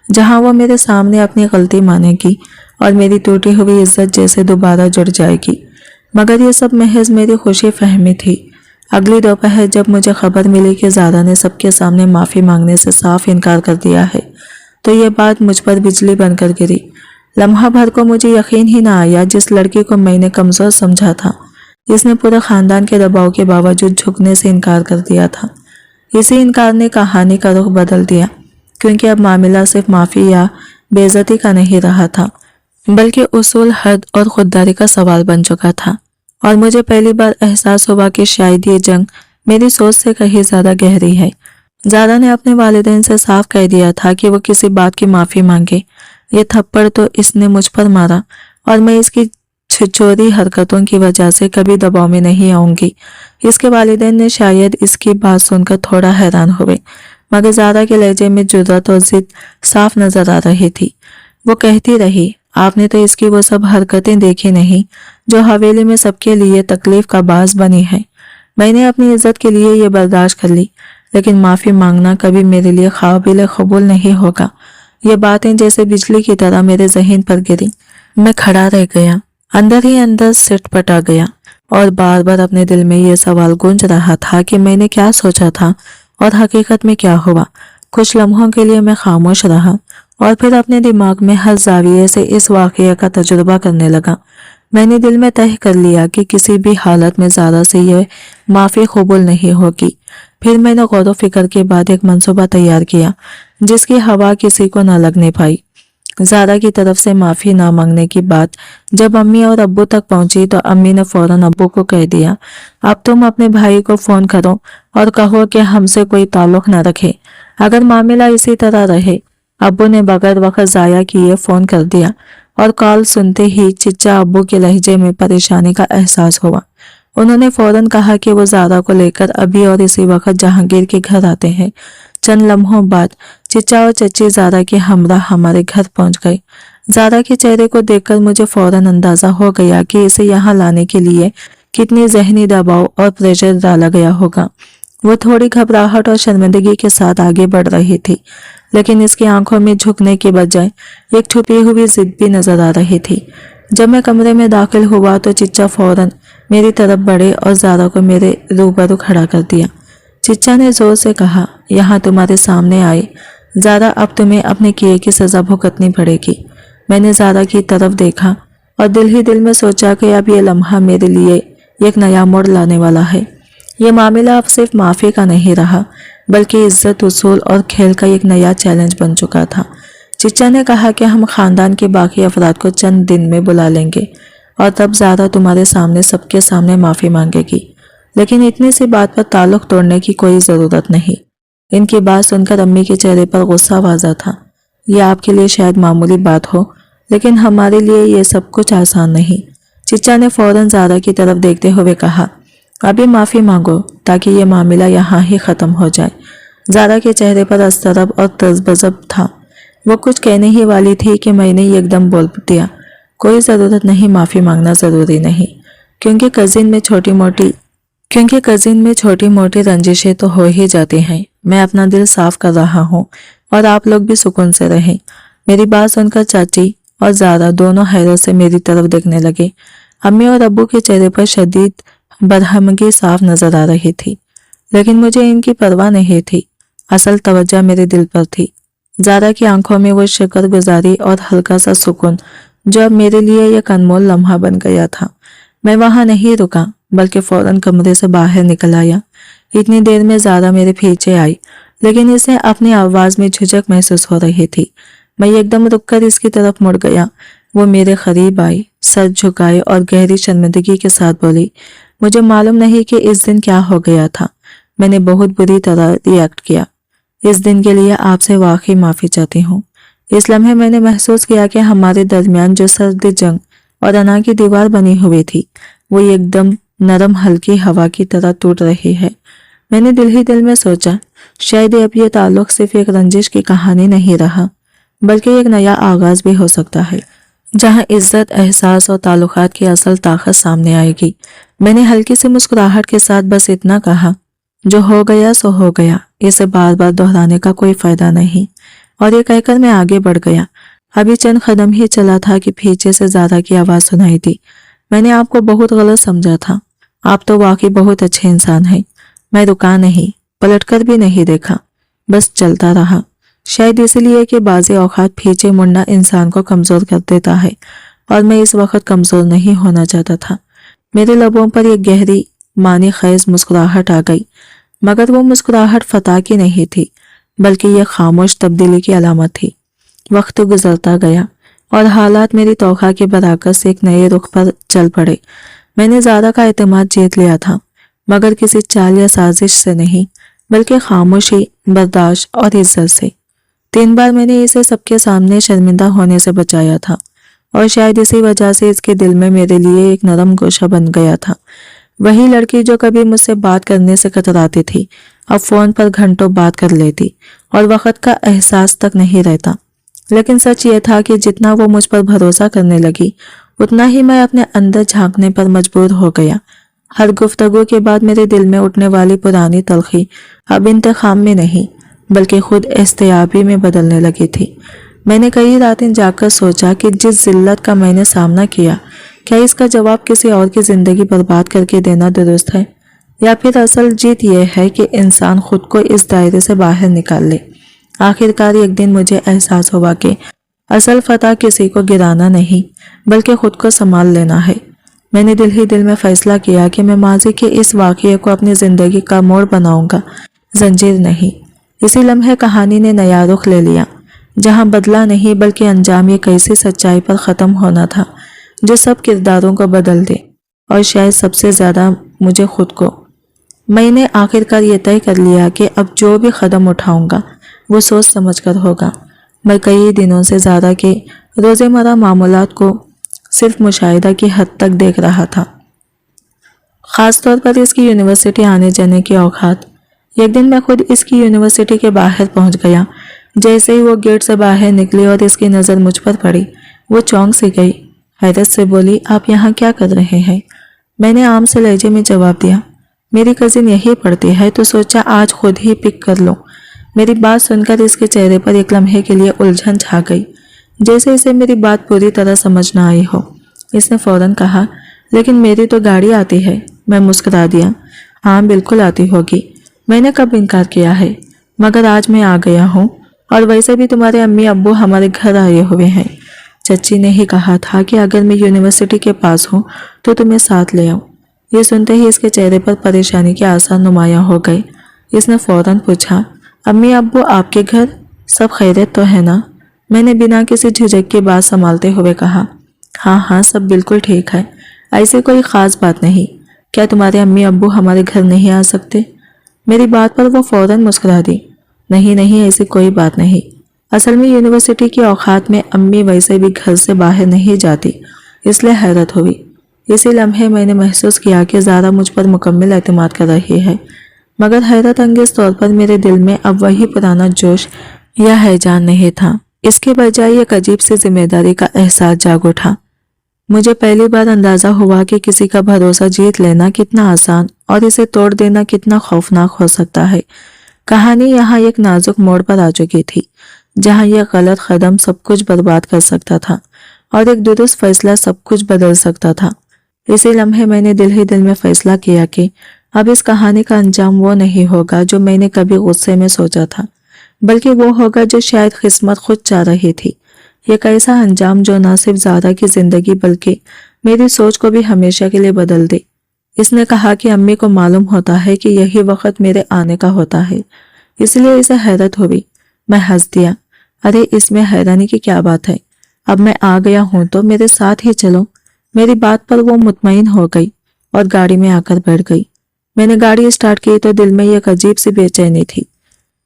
जहां वो मेरे सामने अपनी गलती मानेगी और मेरी टूटी हुई इज्जत जैसे दोबारा जुड़ जाएगी। मगर ये सब महज मेरी खुशी फहमी थी। अगली दोपहर जब मुझे खबर मिली कि ज़ारा ने सबके सामने माफ़ी मांगने से साफ इनकार कर दिया है, तो ये बात मुझ पर बिजली बनकर गिरी। लम्हा भर को मुझे यकीन ही ना आया, जिस लड़की को मैंने कमज़ोर समझा था, इसने पूरे ख़ानदान के दबाव के बावजूद झुकने से इनकार कर दिया था। इसी इनकार ने कहानी का रुख बदल दिया, क्योंकि अब मामला सिर्फ माफ़ी या बेइज्जती का नहीं रहा था, बल्कि उसूल, हद और खुददारी का सवाल बन चुका था। और मुझे पहली बार एहसास हुआ कि शायद ये जंग मेरी सोच से कहीं ज़्यादा गहरी है। ज़ारा ने अपने वालिदैन से साफ कह दिया था कि वो किसी बात की माफ़ी मांगे। ये थप्पड़ तो इसने मुझ पर मारा और मैं इसकी छिछोरी हरकतों की वजह से कभी दबाव में नहीं आऊंगी। इसके वालिदैन ने शायद इसकी बात सुनकर थोड़ा हैरान हुए, मगर ज़ारा के लहजे में जुर्रत और जिद साफ नजर आ रही थी। वो कहती रही, आपने तो इसकी वो सब हरकतें देखी नहीं जो हवेली में सबके लिए तकलीफ का बास बनी है। मैंने अपनी इज्जत के लिए ये बर्दाश्त कर ली, लेकिन माफ़ी मांगना कभी मेरे लिए काबिल कबूल नहीं होगा। ये बातें जैसे बिजली की तरह मेरे जहन पर गिरी। मैं खड़ा रह गया, अंदर ही अंदर सिटपटा गया और बार बार अपने दिल में ये सवाल गूंज रहा था कि मैंने क्या सोचा था और हकीकत में क्या हुआ। कुछ लम्हों के लिए मैं खामोश रहा और फिर अपने दिमाग में हर जाविये से इस वाक़ये का तजुर्बा करने लगा। मैंने दिल में तय कर लिया कि किसी भी हालत में ज़ारा से यह माफ़ी कबूल नहीं होगी। फिर मैंने गौर फिक्र के बाद एक मंसूबा तैयार किया जिसकी हवा किसी को न लगने पाई। ज़ारा की तरफ से माफ़ी ना मांगने की बात जब अम्मी और अब्बू तक पहुंची तो अम्मी ने फौरन अब्बू को कह दिया, अब तुम अपने भाई को फ़ोन करो और कहो कि हमसे कोई ताल्लुक़ न रखे। अगर मामला इसी तरह रहे। अब्बू ने बगैर वक्त ज़ाया किए फ़ोन कर दिया और कॉल सुनते ही चिच्चा अब्बू के लहजे में परेशानी का एहसास हुआ। उन्होंने फौरन कहा कि वो ज़ारा को लेकर अभी और इसी वक्त जहांगीर के घर आते हैं। चंद लम्हों बाद चिच्चा और चच्ची ज़ारा के हमरा हमारे घर पहुंच गए। ज़ारा के चेहरे को देखकर मुझे फौरन अंदाज़ा हो गया कि इसे यहाँ लाने के लिए कितनी जहनी दबाव और प्रेशर डाला गया होगा। वो थोड़ी घबराहट और शर्मिंदगी के साथ आगे बढ़ रही थी, लेकिन इसकी आंखों में झुकने के बजाय एक छुपी हुई जिद भी नजर आ रही थी। जब मैं कमरे में दाखिल हुआ तो चिच्चा फौरन मेरी तरफ बढ़े और ज़ारा को मेरे रूबरू खड़ा कर दिया। चिच्चा ने जोर से कहा, यहाँ तुम्हारे सामने आए ज़ारा, अब तुम्हें अपने किए की सज़ा भुगतनी पड़ेगी। मैंने ज़ारा की तरफ देखा और दिल ही दिल में सोचा कि अब ये लम्हा मेरे लिए एक नया मोड़ लाने वाला है। ये मामला अब सिर्फ माफ़ी का नहीं रहा, बल्कि इज्जत, उसूल और खेल का एक नया चैलेंज बन चुका था। चिच्चा ने कहा कि हम खानदान के बाकी अफराद को चंद दिन में बुला लेंगे और तब ज़ारा तुम्हारे सामने सबके सामने माफ़ी मांगेगी, लेकिन इतनी सी बात पर ताल्लुक़ तोड़ने की कोई ज़रूरत नहीं। इनकी बात सुनकर अम्मी के चेहरे पर गुस्सा वाज़ा था। यह आपके लिए शायद मामूली बात हो, लेकिन हमारे लिए ये सब कुछ आसान नहीं। चिच्चा ने फौरन ज़ारा की तरफ देखते हुए कहा, अभी माफ़ी मांगो ताकि ये मामला यहाँ ही ख़त्म हो जाए। ज़ारा के चेहरे पर अस्तरब और तज़बज़ब था। वो कुछ कहने ही वाली थी कि मैंने एकदम बोल दिया, कोई ज़रूरत नहीं, माफ़ी मांगना ज़रूरी नहीं, क्योंकि कज़िन में छोटी मोटी रंजिशें तो हो ही जाती हैं। मैं अपना दिल साफ कर रहा हूँ और आप लोग भी सुकून से रहें। मेरी बात सुनकर चाची और ज़ारा दोनों हैरत से मेरी तरफ देखने लगे। अम्मी और अब्बू के चेहरे पर शदीद बदहमगी साफ नजर आ रही थी, लेकिन मुझे इनकी परवाह नहीं थी। असल तवज्जो मेरे दिल पर थी। ज़ारा की आंखों में वो शुक्रगुजारी और हल्का सा सुकून जो अब मेरे लिए एक अनमोल लम्हा बन गया था। मैं वहां नहीं रुका, बल्कि फौरन कमरे से बाहर निकल आया। इतनी देर में ज़ारा मेरे पीछे आई, लेकिन इसे अपनी आवाज़ में झिझक महसूस हो रही थी। मैं एकदम रुककर इसकी तरफ मुड़ गया। वो मेरे करीब आई, सर झुकाए और गहरी शर्मिंदगी के साथ बोली, मुझे मालूम नहीं कि इस दिन क्या हो गया था। मैंने बहुत बुरी तरह रिएक्ट किया। इस दिन के लिए आपसे वाकई माफ़ी चाहती हूँ। इस लम्हे मैंने महसूस किया कि हमारे दरमियान जो सर्द जंग और अना की दीवार बनी हुई थी, वो एकदम नरम हल्की हवा की तरह टूट रही है। मैंने दिल ही दिल में सोचा, शायद अब ये ताल्लुक सिर्फ एक रंजिश की कहानी नहीं रहा, बल्कि एक नया आगाज भी हो सकता है, जहां इज्जत, एहसास और ताल्लुकात की असल ताकत सामने आएगी। मैंने हल्की सी मुस्कुराहट के साथ बस इतना कहा, जो हो गया सो हो गया, इसे बार बार दोहराने का कोई फायदा नहीं। और ये कहकर मैं आगे बढ़ गया। अभी चंद कदम ही चला था कि पीछे से ज़ारा की आवाज़ सुनाई दी। मैंने आपको बहुत गलत समझा था। आप तो वाकई बहुत अच्छे इंसान हैं। मैं रुका नहीं, पलटकर भी नहीं देखा, बस चलता रहा। शायद इसलिए कि बाज़ी औक़ात पीछे मुड़ना इंसान को कमज़ोर कर देता है, और मैं इस वक्त कमज़ोर नहीं होना चाहता था। मेरे लबों पर एक गहरी मानी ख़ैज़ मुस्कुराहट आ गई, मगर वो मुस्कुराहट फतह की नहीं थी, बल्कि यह खामोश तब्दीली की अलामत थी। वक्त गुजरता गया और हालात मेरी तौक़ा के बरअक्स एक नए रुख पर चल पड़े। मैंने ज़ारा का एतमाद जीत लिया था, मगर किसी चाल या साजिश से नहीं, बल्कि खामोशी, बर्दाश्त और इज्जत से। 3 बार मैंने इसे सबके सामने शर्मिंदा होने से बचाया था, और शायद इसी वजह से इसके दिल में मेरे लिए एक नरम गोशा बन गया था। वही लड़की जो कभी मुझसे बात करने से कतराती थी, अब फ़ोन पर घंटों बात कर लेती और वक्त का एहसास तक नहीं रहता। लेकिन सच ये था कि जितना वो मुझ पर भरोसा करने लगी, उतना ही मैं अपने अंदर झांकने पर मजबूर हो गया। हर गुफ्तगू के बाद मेरे दिल में उठने वाली पुरानी तलखी अब इंतखाम में नहीं, बल्कि खुद इस्तियाबी में बदलने लगी थी। मैंने कई रातें जाकर सोचा कि जिस जिल्लत का मैंने सामना किया, क्या इसका जवाब किसी और की ज़िंदगी बर्बाद करके देना दुरुस्त है, या फिर असल जीत यह है कि इंसान खुद को इस दायरे से बाहर निकाल ले। आखिरकार एक दिन मुझे एहसास हुआ कि असल फतह किसी को गिराना नहीं, बल्कि खुद को संभाल लेना है। मैंने दिल ही दिल में फैसला किया कि मैं माजी के इस वाक़ये को अपनी ज़िंदगी का मोड़ बनाऊंगा, जंजीर नहीं। इसी लम्हे कहानी ने नया रुख ले लिया, जहां बदला नहीं बल्कि अंजाम एक ऐसी सच्चाई पर ख़त्म होना था जो सब किरदारों को बदल दे, और शायद सबसे ज़्यादा मुझे खुद को। मैंने आखिरकार ये तय कर लिया कि अब जो भी कदम उठाऊंगा वो सोच समझकर होगा। मैं कई दिनों से ज़ारा के रोज़मर्रा मामूलात को सिर्फ मुशाहिदा की हद तक देख रहा था, ख़ास तौर पर इसकी यूनिवर्सिटी आने जाने की औकात। एक दिन मैं खुद इसकी यूनिवर्सिटी के बाहर पहुंच गया। जैसे ही वो गेट से बाहर निकली और इसकी नज़र मुझ पर पड़ी, वो चौंक सी गई। हैरत से बोली, आप यहाँ क्या कर रहे हैं? मैंने आम से लहजे में जवाब दिया, मेरी कज़िन यही पढ़ती है तो सोचा आज खुद ही पिक कर लूँ। मेरी बात सुनकर इसके चेहरे पर एक लम्हे के लिए उलझन छा गई, जैसे इसे मेरी बात पूरी तरह समझ ना आई हो। इसने फौरन कहा, लेकिन मेरी तो गाड़ी आती है। मैं मुस्कुरा दिया, हाँ बिल्कुल आती होगी, मैंने कब इनकार किया है, मगर आज मैं आ गया हूँ, और वैसे भी तुम्हारे अम्मी अब्बू हमारे घर आए हुए हैं। चच्ची ने ही कहा था कि अगर मैं यूनिवर्सिटी के पास हूँ तो तुम्हें साथ ले आऊँ। ये सुनते ही इसके चेहरे पर परेशानी के आसार नुमायां हो गए। इसने फौरन पूछा, अम्मी अब्बू आपके घर, सब खैरियत तो है ना? मैंने बिना किसी झिझक की बात संभालते हुए कहा, हाँ हाँ सब बिल्कुल ठीक है, ऐसी कोई ख़ास बात नहीं। क्या तुम्हारे अम्मी अब्बू हमारे घर नहीं आ सकते? मेरी बात पर वो फौरन मुस्कुरा दी, नहीं नहीं ऐसी कोई बात नहीं। असल में यूनिवर्सिटी की औकात में अम्मी वैसे भी घर से बाहर नहीं जाती, इसलिए हैरत हुई। इसी लम्हे मैंने महसूस किया कि ज़ारा मुझ पर मुकम्मल एतमाद कर रही है, मगर हैरत अंगेज़ तौर पर मेरे दिल में अब वही पुराना जोश या हैजान नहीं था। इसके बजाय एक अजीब सी जिम्मेदारी का एहसास जाग उठा। मुझे पहली बार अंदाज़ा हुआ कि किसी का भरोसा जीत लेना कितना आसान और इसे तोड़ देना कितना खौफनाक हो सकता है। कहानी यहाँ एक नाजुक मोड़ पर आ चुकी थी, जहाँ यह गलत कदम सब कुछ बर्बाद कर सकता था और एक दुरुस्त फैसला सब कुछ बदल सकता था। इसी लम्हे मैंने दिल ही दिल में फैसला किया कि अब इस कहानी का अंजाम वो नहीं होगा जो मैंने कभी गुस्से में सोचा था, बल्कि वो होगा जो शायद किस्मत खुद चाह रही थी। एक ऐसा अंजाम जो न सिर्फ ज़ारा की जिंदगी बल्कि मेरी सोच को भी हमेशा के लिए बदल दे। इसने कहा कि अम्मी को मालूम होता है कि यही वक्त मेरे आने का होता है, इसलिए इसे हैरत हुई। मैं हंस दिया, अरे इसमें हैरानी की क्या बात है, अब मैं आ गया हूं तो मेरे साथ ही चलो। मेरी बात पर वो मुतमईन हो गई और गाड़ी में आकर बैठ गई। मैंने गाड़ी स्टार्ट की तो दिल में एक अजीब सी बेचैनी थी,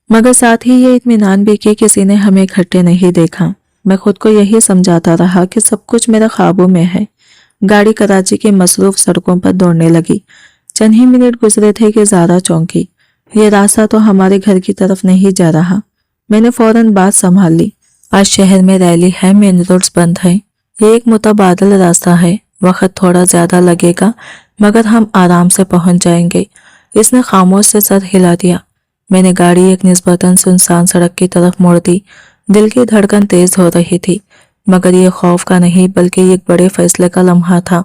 मगर साथ ही ये इत्मीनान भी कि किसी ने हमें इकट्ठे नहीं देखा। मैं खुद को यही समझाता रहा कि सब कुछ मेरे ख्वाबों में है। गाड़ी कराची की मसरूफ सड़कों पर दौड़ने लगी। चंद ही मिनट गुजरे थे कि ज़ारा चौंकी, ये रास्ता तो हमारे घर की तरफ नहीं जा रहा। मैंने फौरन बात संभाल ली, आज शहर में रैली है, मेन रोड्स बंद है, ये एक मुतबादल रास्ता है, वक्त थोड़ा ज्यादा लगेगा मगर हम आराम से पहुंच जाएंगे। इसने खामोश से सर हिला दिया। मैंने गाड़ी एक निस्बतन सुनसान सड़क की तरफ मोड़ दी। दिल की धड़कन तेज हो रही थी। मगर ये खौफ का नहीं बल्कि एक बड़े फैसले का लम्हा था।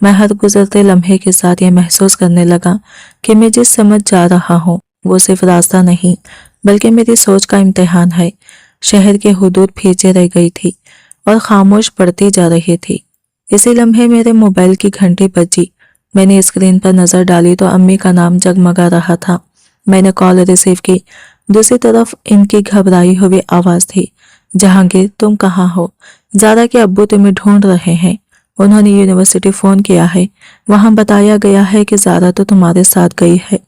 मैं हर गुजरते लम्हे के साथ ये महसूस करने लगा कि मैं जिस समझ जा रहा हूँ वो सिर्फ रास्ता नहीं बल्कि मेरी सोच का इम्तिहान है। शहर के हुदूद फीचे रह गई थी और खामोश पड़ती जा रही थी। इसी लम्हे मेरे मोबाइल की घंटी बजी। मैंने स्क्रीन पर नजर डाली तो अम्मी का नाम जगमगा रहा था। मैंने कॉल रिसीव की। दूसरी तरफ इनकी घबराई हुई आवाज थी, जहांगीर तुम कहाँ हो? ज़ारा के अब्बू तुम्हें ढूंढ रहे हैं। उन्होंने यूनिवर्सिटी फोन किया है, वहां बताया गया है कि ज़ारा तो तुम्हारे साथ गई है।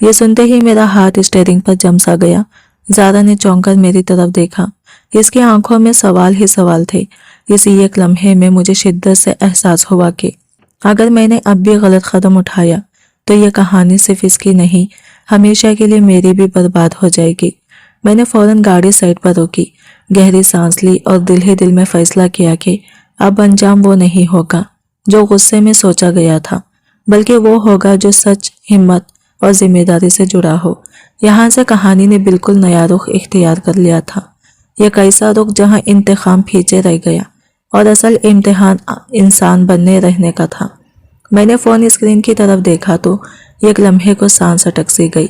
ये सुनते ही मेरा हाथ स्टीयरिंग पर जम सा गया। ज़ारा ने चौंक कर मेरी तरफ देखा। इसकी आंखों में सवाल ही सवाल थे। इसी एक लम्हे में मुझे शिद्दत से एहसास हुआ कि अगर मैंने अब भी गलत कदम उठाया तो ये कहानी सिर्फ इसकी नहीं, हमेशा के लिए मेरी भी बर्बाद हो जाएगी। मैंने फौरन गाड़ी साइड पर रोकी, गहरी सांस ली और दिल ही दिल में फैसला किया कि अब अंजाम वो नहीं होगा जो गुस्से में सोचा गया था, बल्कि वो होगा जो सच, हिम्मत और जिम्मेदारी से जुड़ा हो। यहाँ से कहानी ने बिल्कुल नया रुख इख्तियार कर लिया था। एक ऐसा रुख जहाँ इंतकाम पीछे रह गया और असल इम्तिहान इंसान बनने रहने का था। मैंने फ़ोन स्क्रीन की तरफ देखा तो एक लम्हे को सांस अटक सी गई।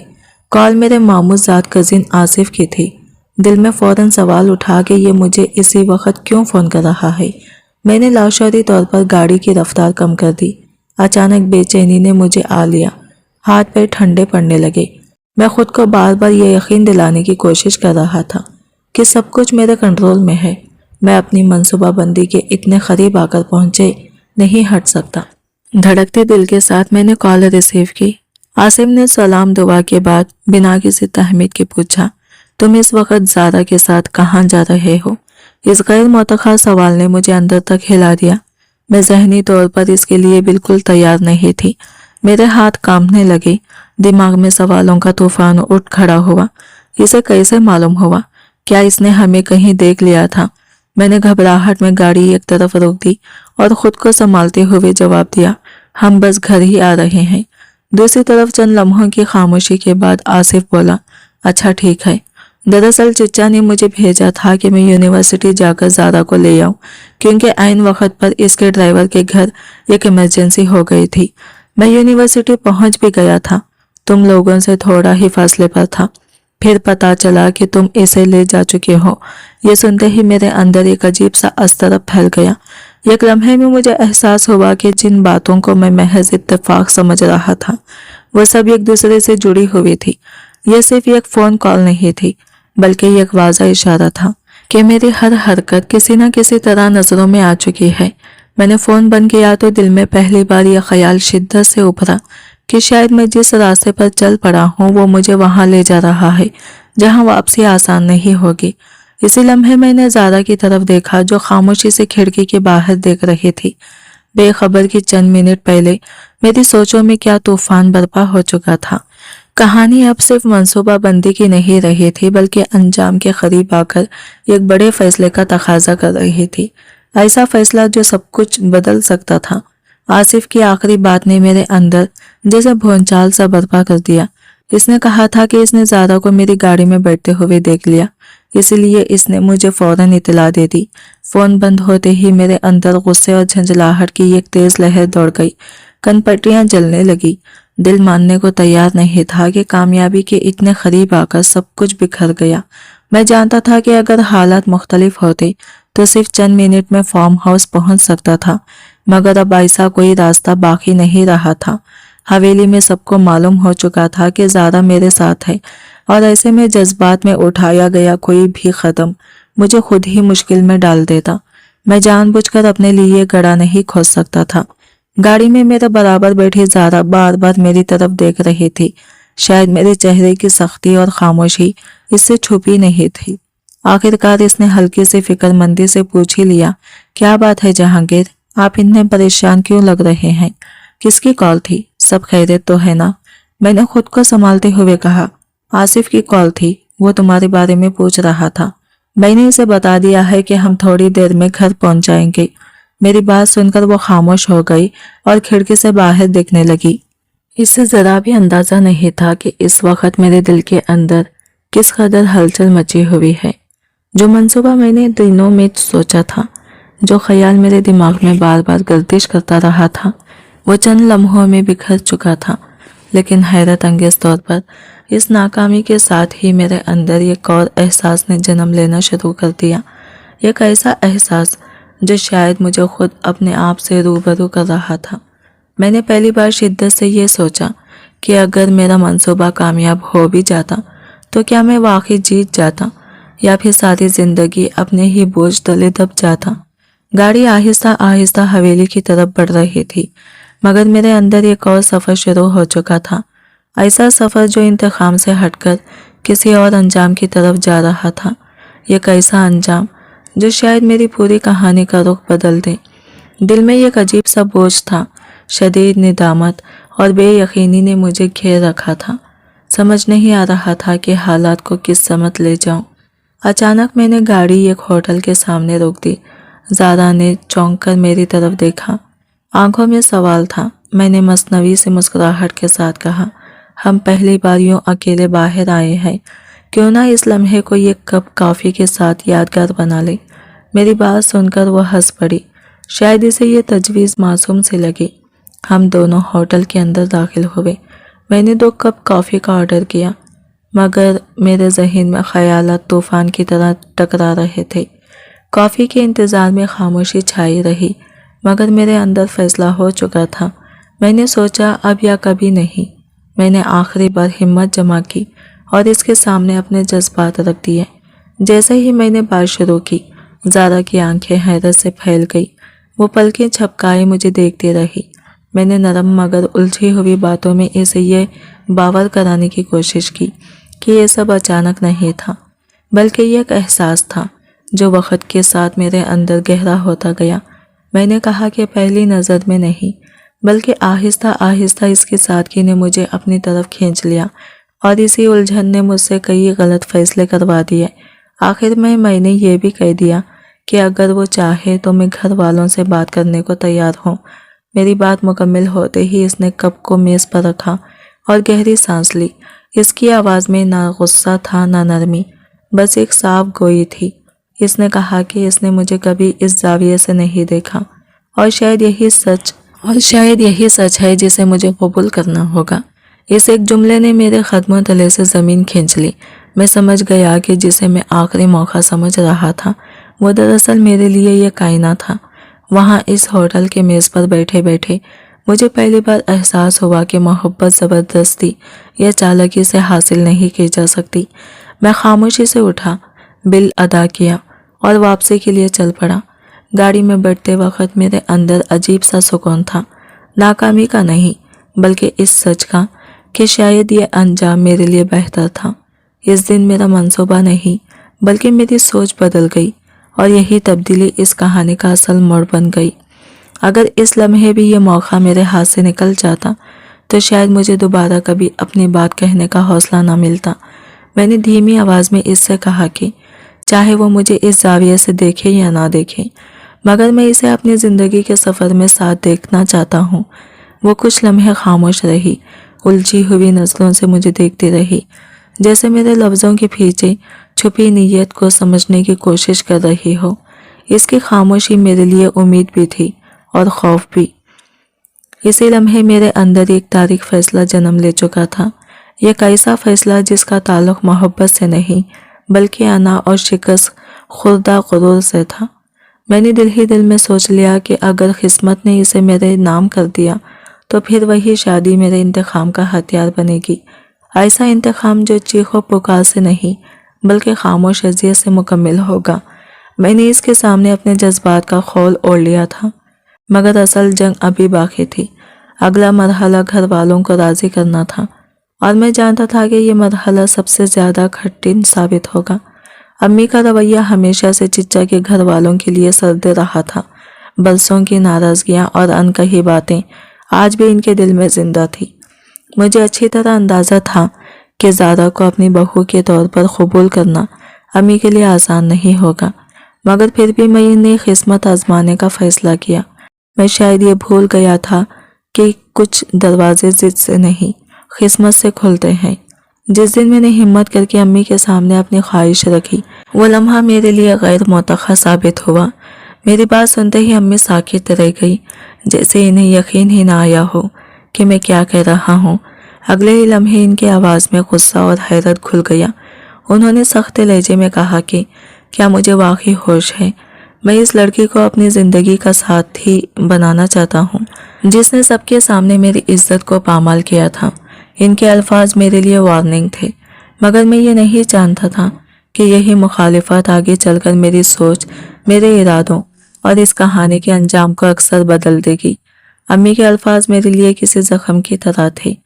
कॉल मेरे मामूज़ाद कजिन आसिफ की थी। दिल में फ़ौरन सवाल उठा कि ये मुझे इसी वक्त क्यों फ़ोन कर रहा है। मैंने लाशौरी तौर पर गाड़ी की रफ्तार कम कर दी। अचानक बेचैनी ने मुझे आ लिया, हाथ पैर ठंडे पड़ने लगे। मैं खुद को बार बार ये यकीन दिलाने की कोशिश कर रहा था कि सब कुछ मेरे कंट्रोल में है। मैं अपनी मनसूबाबंदी के इतने करीब आकर पहुंचे नहीं हट सकता। धड़कते दिल के साथ मैंने कॉल रिसीव की। आसिम ने सलाम दुआ के बाद बिना किसी तहमीद के पूछा, तुम इस वक्त ज़ारा के साथ कहाँ जा रहे हो? इस गैर मुतखा सवाल ने मुझे अंदर तक हिला दिया। मैं ज़हनी तौर पर इसके लिए बिल्कुल तैयार नहीं थी। मेरे हाथ कांपने लगे, दिमाग में सवालों का तूफान उठ खड़ा हुआ। इसे कैसे मालूम हुआ? क्या इसने हमें कहीं देख लिया था? मैंने घबराहट में गाड़ी एक तरफ रोक दी और खुद को संभालते हुए जवाब दिया, हम बस घर ही आ रहे हैं। दूसरी तरफ चंद लम्हों की खामोशी के बाद आसिफ बोला, अच्छा ठीक है। दरअसल चिच्चा ने मुझे भेजा था कि मैं यूनिवर्सिटी जाकर ज़ारा को ले आऊं, क्योंकि आइन वक्त पर इसके ड्राइवर के घर एक इमरजेंसी हो गई थी। मैं यूनिवर्सिटी पहुंच भी गया था, तुम लोगों से थोड़ा ही फासले पर था। फिर पता चला कि तुम इसे ले जा चुके हो। ये सुनते ही मेरे अंदर एक अजीब सा अस्तरब फैल गया। एक लम्हे में मुझे एहसास हुआ कि जिन बातों को मैं महज इत्तेफाक समझ रहा था वो सब एक दूसरे से जुड़ी हुई थी। यह सिर्फ एक फ़ोन कॉल नहीं थी, बल्कि एक वाज़ा इशारा था कि मेरी हर हरकत किसी न किसी तरह नज़रों में आ चुकी है। मैंने फ़ोन बंद किया तो दिल में पहली बार यह ख्याल शिद्दत से उभरा कि शायद मैं जिस रास्ते पर चल पड़ा हूँ वो मुझे वहाँ ले जा रहा है जहाँ वापसी आसान नहीं होगी। इसी लम्हे मैंने ज़ारा की तरफ देखा जो खामोशी से खिड़की के बाहर देख रही थी। बेखबर कि चंद मिनट पहले मेरी सोचों में क्या तूफान बर्पा हो चुका था। कहानी अब सिर्फ मनसूबाबंदी की नहीं रही थी, बल्कि अंजाम के करीब आकर एक बड़े फैसले का तकाजा कर रही थी। ऐसा फैसला जो सब कुछ बदल सकता था। आसिफ की आखिरी बात ने मेरे अंदर जैसे भूचाल सा बर्पा कर दिया। इसने कहा था कि इसने ज़ारा को मेरी गाड़ी में बैठते हुए देख लिया, इसलिए इसने मुझे फौरन इतला दे दी। फोन बंद होते ही मेरे अंदर गुस्से और झंझलाहट की एक तेज लहर दौड़ गई। कनपट्टियां जलने लगी। दिल मानने को तैयार नहीं था कि कामयाबी के इतने करीब आकर सब कुछ बिखर गया। मैं जानता था कि अगर हालात मुख्तलिफ होते तो सिर्फ चंद मिनट में फार्म हाउस पहुंच सकता था, मगर अब ऐसा कोई रास्ता बाकी नहीं रहा था। हवेली में सबको मालूम हो चुका था कि ज़ारा मेरे साथ है, और ऐसे में जज्बात में उठाया गया कोई भी कदम मुझे खुद ही मुश्किल में डाल देता। मैं जानबूझकर अपने लिए गड़ा नहीं खोज सकता था। गाड़ी में मेरे बराबर बैठी ज़ारा बार बार मेरी तरफ देख रही थी। शायद मेरे चेहरे की सख्ती और खामोशी इससे छुपी नहीं थी। आखिरकार इसने हल्की सी फिक्रमंदी से पूछ ही लिया, क्या बात है जहांगीर, आप इतने परेशान क्यों लग रहे हैं? किसकी कॉल थी? सब खैरियत तो है ना? मैंने खुद को संभालते हुए कहा, आसिफ की कॉल थी, वो तुम्हारे बारे में पूछ रहा था। मैंने इसे बता दिया है कि हम थोड़ी देर में घर पहुंच जाएंगे। मेरी बात सुनकर वो खामोश हो गई और खिड़की से बाहर देखने लगी। इससे जरा भी अंदाजा नहीं था कि इस वक्त मेरे दिल के अंदर किस कदर हलचल मची हुई है। जो मंसूबा मैंने दिनों में सोचा था जो ख्याल मेरे दिमाग में बार बार गर्दिश करता रहा था वो चंद लम्हों में बिखर चुका था। लेकिन हैरत अंगेज तौर पर इस नाकामी के साथ ही मेरे अंदर एक और एहसास ने जन्म लेना शुरू कर दिया। एक ऐसा एहसास जो शायद मुझे खुद अपने आप से रूबरू कर रहा था। मैंने पहली बार शिद्दत से ये सोचा कि अगर मेरा मंसूबा कामयाब हो भी जाता तो क्या मैं वाकई जीत जाता या फिर सारी जिंदगी अपने ही बोझ तले दब जाता। गाड़ी आहिस्ता आहिस्ता हवेली की तरफ बढ़ रही थी, मगर मेरे अंदर एक और सफ़र शुरू हो चुका था। ऐसा सफ़र जो इंतखाम से हटकर किसी और अंजाम की तरफ जा रहा था। एक ऐसा अंजाम जो शायद मेरी पूरी कहानी का रुख बदल दे। दिल में एक अजीब सा बोझ था, शदीद निदामत और बेयकीनी ने मुझे घेर रखा था। समझ नहीं आ रहा था कि हालात को किस समत ले जाऊं। अचानक मैंने गाड़ी एक होटल के सामने रोक दी। ज़ारा ने चौंक कर मेरी तरफ देखा। आंखों में सवाल था। मैंने मसनवी से मुस्कुराहट के साथ कहा, हम पहली बार यूं अकेले बाहर आए हैं, क्यों ना इस लम्हे को एक कप कॉफ़ी के साथ यादगार बना ले। मेरी बात सुनकर वह हंस पड़ी। शायद इसे ये तजवीज़ मासूम से लगी। हम दोनों होटल के अंदर दाखिल हुए। मैंने 2 कप कॉफ़ी का ऑर्डर किया, मगर मेरे जहन में ख्यालात तूफ़ान की तरह टकरा रहे थे। कॉफ़ी के इंतज़ार में खामोशी छाई रही, मगर मेरे अंदर फैसला हो चुका था। मैंने सोचा अब या कभी नहीं। मैंने आखिरी बार हिम्मत जमा की और इसके सामने अपने जज्बात रख दिए। जैसे ही मैंने बात शुरू की, ज़ारा की आंखें हैरत से फैल गई। वो पलकें झपकाए मुझे देखती रही। मैंने नरम मगर उलझी हुई बातों में इसे ये बावर कराने की कोशिश की कि ये सब अचानक नहीं था, बल्कि ये एक एहसास था जो वक्त के साथ मेरे अंदर गहरा होता गया। मैंने कहा कि पहली नज़र में नहीं, बल्कि आहिस्ता आहिस्ता इसकी सादगी ने मुझे अपनी तरफ खींच लिया और इसी उलझन ने मुझसे कई गलत फैसले करवा दिए। आखिर में मैंने ये भी कह दिया कि अगर वो चाहे तो मैं घर वालों से बात करने को तैयार हूँ। मेरी बात मुकम्मल होते ही इसने कप को मेज़ पर रखा और गहरी सांस ली। इसकी आवाज़ में ना गुस्सा था ना नरमी, बस एक साफ गोई थी। इसने कहा कि इसने मुझे कभी इस जाविये से नहीं देखा और शायद यही सच है जिसे मुझे कबूल करना होगा। इस एक जुमले ने मेरे कदमों तले से ज़मीन खींच ली। मैं समझ गया कि जिसे मैं आखिरी मौका समझ रहा था वो दरअसल मेरे लिए ये कायना था। वहाँ इस होटल के मेज़ पर बैठे बैठे मुझे पहली बार एहसास हुआ कि मोहब्बत ज़बरदस्ती या चालाकी से हासिल नहीं की जा सकती। मैं खामोशी से उठा, बिल अदा किया और वापसी के लिए चल पड़ा। गाड़ी में बैठते वक्त मेरे अंदर अजीब सा सुकून था, नाकामी का नहीं, बल्कि इस सच का कि शायद ये अंजाम मेरे लिए बेहतर था। इस दिन मेरा मंसूबा नहीं, बल्कि मेरी सोच बदल गई और यही तब्दीली इस कहानी का असल मोड़ बन गई। अगर इस लम्हे भी ये मौका मेरे हाथ से निकल जाता तो शायद मुझे दोबारा कभी अपनी बात कहने का हौसला ना मिलता। मैंने धीमी आवाज़ में इससे कहा कि चाहे वो मुझे इस जाविये से देखे या ना देखे, मगर मैं इसे अपनी ज़िंदगी के सफ़र में साथ देखना चाहता हूँ। वो कुछ लम्हे खामोश रही, उलझी हुई नज़रों से मुझे देखती रही, जैसे मेरे लफ्ज़ों के पीछे छुपी नीयत को समझने की कोशिश कर रही हो। इसकी खामोशी मेरे लिए उम्मीद भी थी और खौफ भी। इसी लम्हे मेरे अंदर एक तारीख फैसला जन्म ले चुका था। एक ऐसा फैसला जिसका ताल्लुक़ मोहब्बत से नहीं, बल्कि अना और शिकस्त खुर्दा गुरूर से था। मैंने दिल ही दिल में सोच लिया कि अगर किस्मत ने इसे मेरे नाम कर दिया तो फिर वही शादी मेरे इंतखाम का हथियार बनेगी। ऐसा इंतखाम जो चीखो पुकार से नहीं, बल्कि खामोश अज़ियत से मुकम्मल होगा। मैंने इसके सामने अपने जज्बात का खौल ओढ़ लिया था, मगर असल जंग अभी बाकी थी। अगला मरहला घर वालों को राज़ी करना था और मैं जानता था कि ये मरहला सबसे ज़्यादा कठिन साबित होगा। अम्मी का रवैया हमेशा से चिच्चा के घर वालों के लिए सर्द रहा था। बरसों की नाराज़गियाँ और अनकही बातें आज भी इनके दिल में जिंदा थी। मुझे अच्छी तरह अंदाज़ा था कि ज़ारा को अपनी बहू के तौर पर कबूल करना अम्मी के लिए आसान नहीं होगा, मगर फिर भी मैंने किस्मत आजमाने का फ़ैसला किया। मैं शायद ये भूल गया था कि कुछ दरवाजे जिद से नहीं, किस्मत से खुलते हैं। जिस दिन मैंने हिम्मत करके अम्मी के सामने अपनी ख्वाहिश रखी, वो लम्हा मेरे लिए गैर मुतख्खा साबित हुआ। मेरी बात सुनते ही अम्मी साकित रह गई, जैसे इन्हें यकीन ही ना आया हो कि मैं क्या कह रहा हूँ। अगले ही लम्हे इनकी आवाज़ में गुस्सा और हैरत घुल गया। उन्होंने सख्त लहजे में कहा कि क्या मुझे वाकई होश है? मैं इस लड़की को अपनी ज़िंदगी का साथी बनाना चाहता हूँ, जिसने सबके सामने मेरी इज्जत को पामाल किया था। इनके अल्फाज मेरे लिए वार्निंग थे, मगर मैं ये नहीं जानता था कि यही मुखालिफत आगे चलकर मेरी सोच, मेरे इरादों और इस कहानी के अंजाम को अक्सर बदल देगी। अम्मी के अल्फाज मेरे लिए किसी जख्म की तरह थे।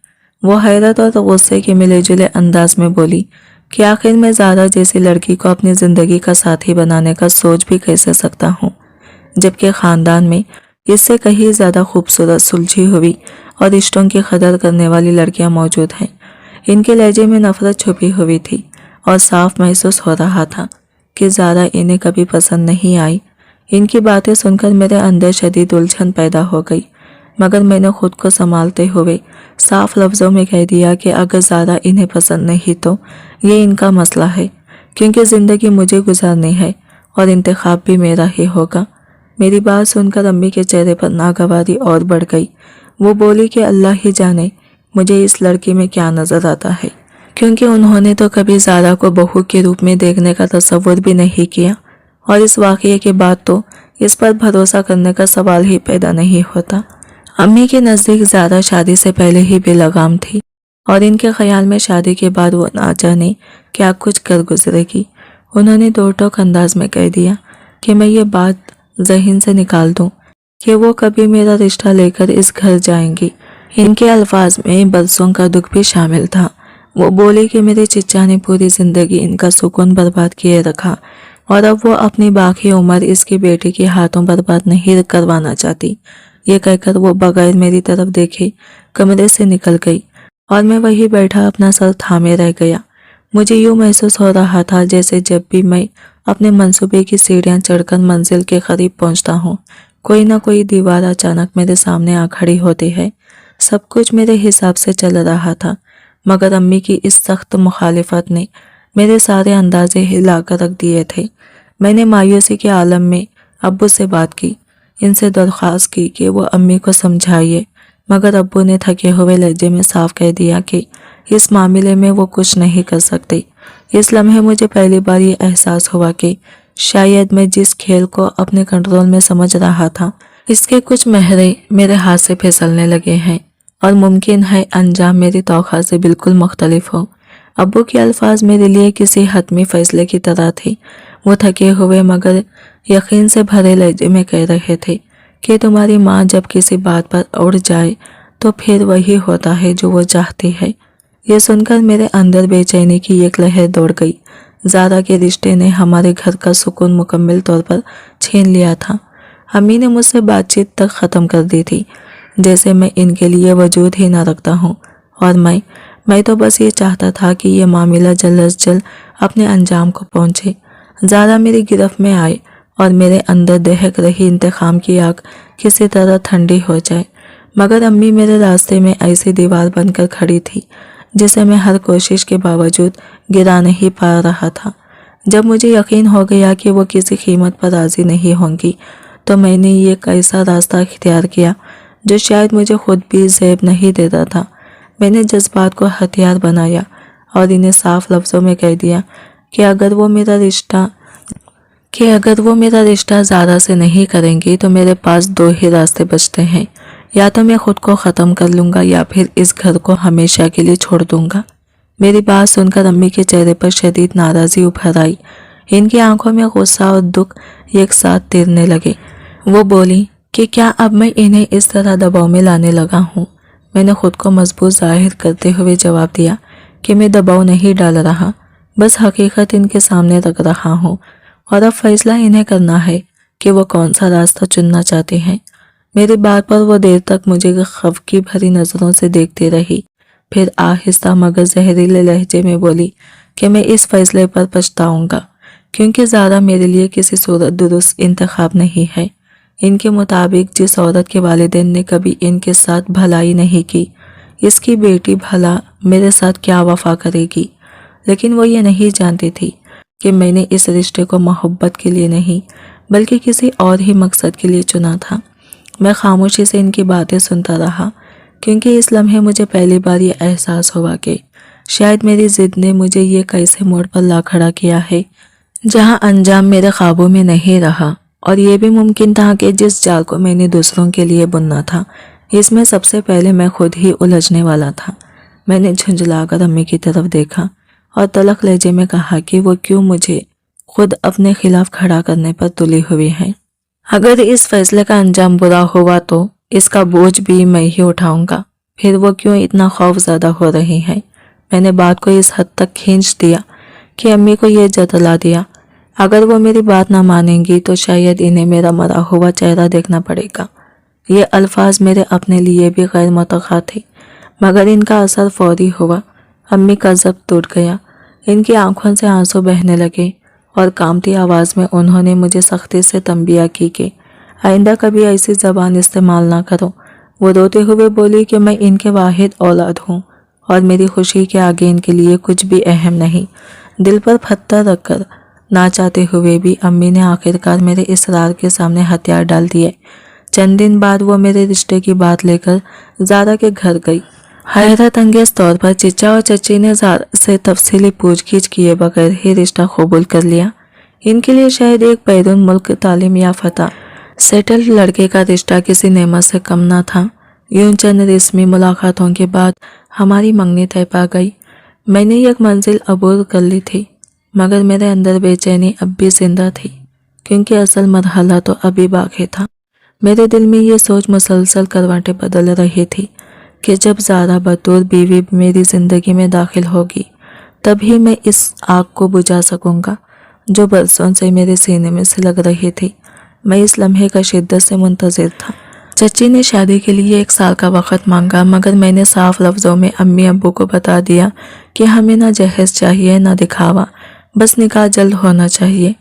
वो हैरत और गुस्से के मिले जुले अंदाज में बोली कि आखिर मैं ज़ारा जैसी लड़की को अपनी ज़िंदगी का साथी बनाने का सोच भी कैसे सकता हूँ, जबकि ख़ानदान में इससे कहीं ज़्यादा खूबसूरत, सुलझी हुई और रिश्तों की कदर करने वाली लड़कियाँ मौजूद हैं। इनके लहजे में नफरत छुपी हुई थी और साफ महसूस हो रहा था कि ज़ारा इन्हें कभी पसंद नहीं आई। इनकी बातें सुनकर मेरे अंदर शदीद उलझन पैदा हो गई, मगर मैंने खुद को संभालते हुए साफ लफ्ज़ों में कह दिया कि अगर ज़ारा इन्हें पसंद नहीं तो ये इनका मसला है, क्योंकि ज़िंदगी मुझे गुजारनी है और इंतखाब भी मेरा ही होगा। मेरी बात सुनकर अम्मी के चेहरे पर नागवारी और बढ़ गई। वो बोली कि अल्लाह ही जाने मुझे इस लड़की में क्या नज़र आता है, क्योंकि उन्होंने तो कभी ज़ारा को बहू के रूप में देखने का तसव्वुर भी नहीं किया, और इस वाक़ये के बाद तो इस पर भरोसा करने का सवाल ही पैदा नहीं होता। अम्मी के नज़दीक ज़ारा शादी से पहले ही बेलगाम थी और इनके ख्याल में शादी के बाद वो ना जाने क्या कुछ कर गुजरेगी। उन्होंने दो टोक अंदाज में कह दिया कि मैं ये बात ज़हन से निकाल दूं कि वो कभी मेरा रिश्ता लेकर इस घर जाएंगी। इनके अल्फाज में बरसों का दुख भी शामिल था। वो बोली कि मेरे चिच्चा ने पूरी ज़िंदगी इनका सुकून बर्बाद किए रखा और अब वो अपनी बाकी उम्र इसकी बेटी के हाथों बर्बाद नहीं करवाना चाहती। ये कहकर वो बगैर मेरी तरफ देखे कमरे से निकल गई और मैं वहीं बैठा अपना सर थामे रह गया। मुझे यूँ महसूस हो रहा था जैसे जब भी मैं अपने मंसूबे की सीढ़ियाँ चढ़कर मंजिल के करीब पहुँचता हूँ, कोई ना कोई दीवार अचानक मेरे सामने आ खड़ी होती है। सब कुछ मेरे हिसाब से चल रहा था, मगर अम्मी की इस सख्त मुखालिफत ने मेरे सारे अंदाजे हिलाकर रख दिए थे। मैंने मायूसी के आलम में अब्बू से बात की, इनसे दरख्वास्त की कि वो अम्मी को समझाइए, मगर अब्बू ने थके हुए लहजे में साफ कह दिया कि इस मामले में वो कुछ नहीं कर सकते। इस लम्हे मुझे पहली बार ये एहसास हुआ कि शायद मैं जिस खेल को अपने कंट्रोल में समझ रहा था, इसके कुछ महरे मेरे हाथ से फिसलने लगे हैं और मुमकिन है अंजाम मेरी तौखा से बिल्कुल मुख्तलिफ हो। अब्बू के अल्फाज मेरे लिए किसी हतमी फैसले की तरह थे। वो थके हुए मगर यकीन से भरे लहजे में कह रहे थे कि तुम्हारी माँ जब किसी बात पर उड़ जाए तो फिर वही होता है जो वो चाहती है। ये सुनकर मेरे अंदर बेचैनी की एक लहर दौड़ गई। ज़ारा के रिश्ते ने हमारे घर का सुकून मुकम्मल तौर पर छीन लिया था। अम्मी ने मुझसे बातचीत तक ख़त्म कर दी थी, जैसे मैं इनके लिए वजूद ही ना रखता हूँ। और मैं तो बस ये चाहता था कि ये मामला जल्द अज जल्द अपने अंजाम को पहुँचे। ज़ारा मेरी गिरफ्त में आए और मेरे अंदर दहक रही इंतकाम की आग किसी तरह ठंडी हो जाए, मगर अम्मी मेरे रास्ते में ऐसी दीवार बनकर खड़ी थी जिसे मैं हर कोशिश के बावजूद गिरा नहीं पा रहा था। जब मुझे यकीन हो गया कि वो किसी कीमत पर राज़ी नहीं होंगी, तो मैंने ये ऐसा रास्ता इख्तियार किया जो शायद मुझे खुद भी ज़ेब नहीं देता था। मैंने जज्बात को हथियार बनाया और इन्हें साफ लफ्ज़ों में कह दिया कि अगर वो मेरा रिश्ता ज़ारा से नहीं करेंगी तो मेरे पास दो ही रास्ते बचते हैं, या तो मैं खुद को ख़त्म कर लूँगा या फिर इस घर को हमेशा के लिए छोड़ दूँगा। मेरी बात सुनकर अम्मी के चेहरे पर शदीद नाराज़ी उभर आई। इनकी आंखों में गुस्सा और दुख एक साथ तैरने लगे। वो बोली कि क्या अब मैं इन्हें इस तरह दबाव में लाने लगा हूँ? मैंने खुद को मजबूत जाहिर करते हुए जवाब दिया कि मैं दबाव नहीं डाल रहा, बस हकीकत इनके सामने रख रहा हूँ और अब फैसला इन्हें करना है कि वो कौन सा रास्ता चुनना चाहते हैं। मेरी बात पर वो देर तक मुझे खौफ की भरी नज़रों से देखती रही, फिर आहिस्ता मगर जहरीले लहजे में बोली कि मैं इस फैसले पर पछताऊंगा, क्योंकि ज़ारा मेरे लिए किसी सूरत दुरुस्त इंतखाब नहीं है। इनके मुताबिक जिस औरत के वालिदैन ने कभी इनके साथ भलाई नहीं की, इसकी बेटी भला मेरे साथ क्या वफा करेगी। लेकिन वो ये नहीं जानती थी कि मैंने इस रिश्ते को मोहब्बत के लिए नहीं बल्कि किसी और ही मकसद के लिए चुना था। मैं खामोशी से इनकी बातें सुनता रहा, क्योंकि इस लम्हे मुझे पहली बार ये एहसास हुआ कि शायद मेरी जिद ने मुझे ये कैसे मोड़ पर ला खड़ा किया है जहां अंजाम मेरे ख्वाबों में नहीं रहा। और ये भी मुमकिन था कि जिस जाल को मैंने दूसरों के लिए बुनना था, इसमें सबसे पहले मैं खुद ही उलझने वाला था। मैंने झुंझलाकर अम्मी की तरफ देखा और तलख लहजे में कहा कि वो क्यों मुझे खुद अपने खिलाफ खड़ा करने पर तुली हुई है। अगर इस फैसले का अंजाम बुरा हुआ तो इसका बोझ भी मैं ही उठाऊंगा। फिर वो क्यों इतना खौफज़दा हो रही है। मैंने बात को इस हद तक खींच दिया कि अम्मी को ये जतला दिया, अगर वो मेरी बात ना मानेंगी तो शायद इन्हें मेरा मरा हुआ चेहरा देखना पड़ेगा। ये अल्फाज मेरे अपने लिए भी गैर मुतवक्का थे, मगर इनका असर फौरी हुआ। अम्मी का ज़ब्त टूट गया, इनकी आंखों से आंसू बहने लगे और कांपती आवाज़ में उन्होंने मुझे सख्ती से तंबिया की कि आइंदा कभी ऐसी ज़बान इस्तेमाल ना करो। वो रोते हुए बोली कि मैं इनके वाहिद औलाद हूँ और मेरी खुशी के आगे इनके लिए कुछ भी अहम नहीं। दिल पर पत्थर रखकर ना चाहते हुए भी अम्मी ने आखिरकार मेरे इसरार के सामने हथियार डाल दिए। चंद दिन बाद वो मेरे रिश्ते की बात लेकर ज़ारा के घर गई। हैरत अंगेज तौर पर चिचा और चची ने ज़ारा से तफसीली पूछगीछ किए बगैर ही रिश्ता कबूल कर लिया। इनके लिए शायद एक बैरून मुल्क तालीम याफ्ता सेटल्ड लड़के का रिश्ता किसी नेमत से कम ना था। यूं चंद रस्मी मुलाकातों के बाद हमारी मंगनी तय पा गई। मैंने एक मंजिल अबूर कर ली थी, मगर मेरे अंदर बेचैनी अब भी जिंदा थी, क्योंकि असल मरहला तो अभी बाकी था। मेरे दिल में ये सोच मुसलसल करवटें बदल रही थी कि जब ज़ारा बतौर बीवी मेरी ज़िंदगी में दाखिल होगी, तभी मैं इस आग को बुझा सकूंगा जो बरसों से मेरे सीने में सिलग रही थी। मैं इस लम्हे का शिद्दत से मुंतज़िर था। चची ने शादी के लिए 1 साल का वक़्त मांगा, मगर मैंने साफ लफ्ज़ों में अम्मी अब्बू को बता दिया कि हमें ना जहेज़ चाहिए ना दिखावा, बस निकाह जल्द होना चाहिए।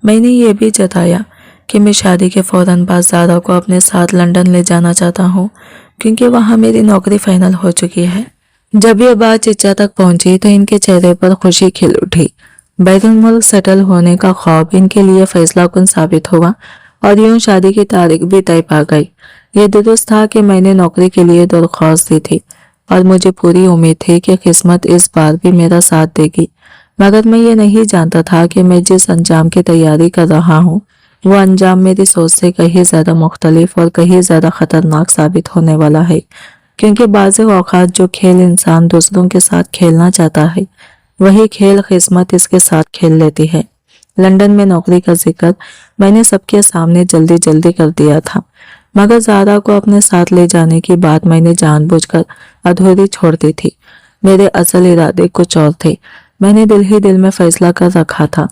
मैंने ये भी जताया कि मैं शादी के फ़ौरन बाद ज़ारा को अपने साथ लंदन ले जाना चाहता हूँ, क्योंकि वहाँ मेरी नौकरी फाइनल हो चुकी है। जब ये बात चिचा तक पहुँची तो इनके चेहरे पर खुशी खिल उठी। बैरून मुल्क सेटल होने का ख्वाब इनके लिए फैसला कुन साबित हुआ और यूं शादी की तारीख भी तय पा गई। ये दुरुस्त था कि मैंने नौकरी के लिए दरख्वास्त दी थी और मुझे पूरी उम्मीद थी कि किस्मत इस बार भी मेरा साथ देगी, मगर मैं ये नहीं जानता था कि मैं जिस अंजाम की तैयारी कर रहा हूँ वो अंजाम मेरी सोच से कहीं ज़्यादा मुख्तलिफ और कहीं ज़्यादा ख़तरनाक साबित होने वाला है। क्योंकि बाज़ औक़ात जो खेल इंसान दूसरों के साथ खेलना चाहता है, वही खेल किस्मत इसके साथ खेल लेती है। लंदन में नौकरी का जिक्र मैंने सबके सामने जल्दी जल्दी कर दिया था, मगर ज़ारा को अपने साथ ले जाने की बात मैंने जानबूझकर अधूरी छोड़ दी थी। मेरे असल इरादे कुछ और थे। मैंने दिल ही दिल में फैसला कर रखा था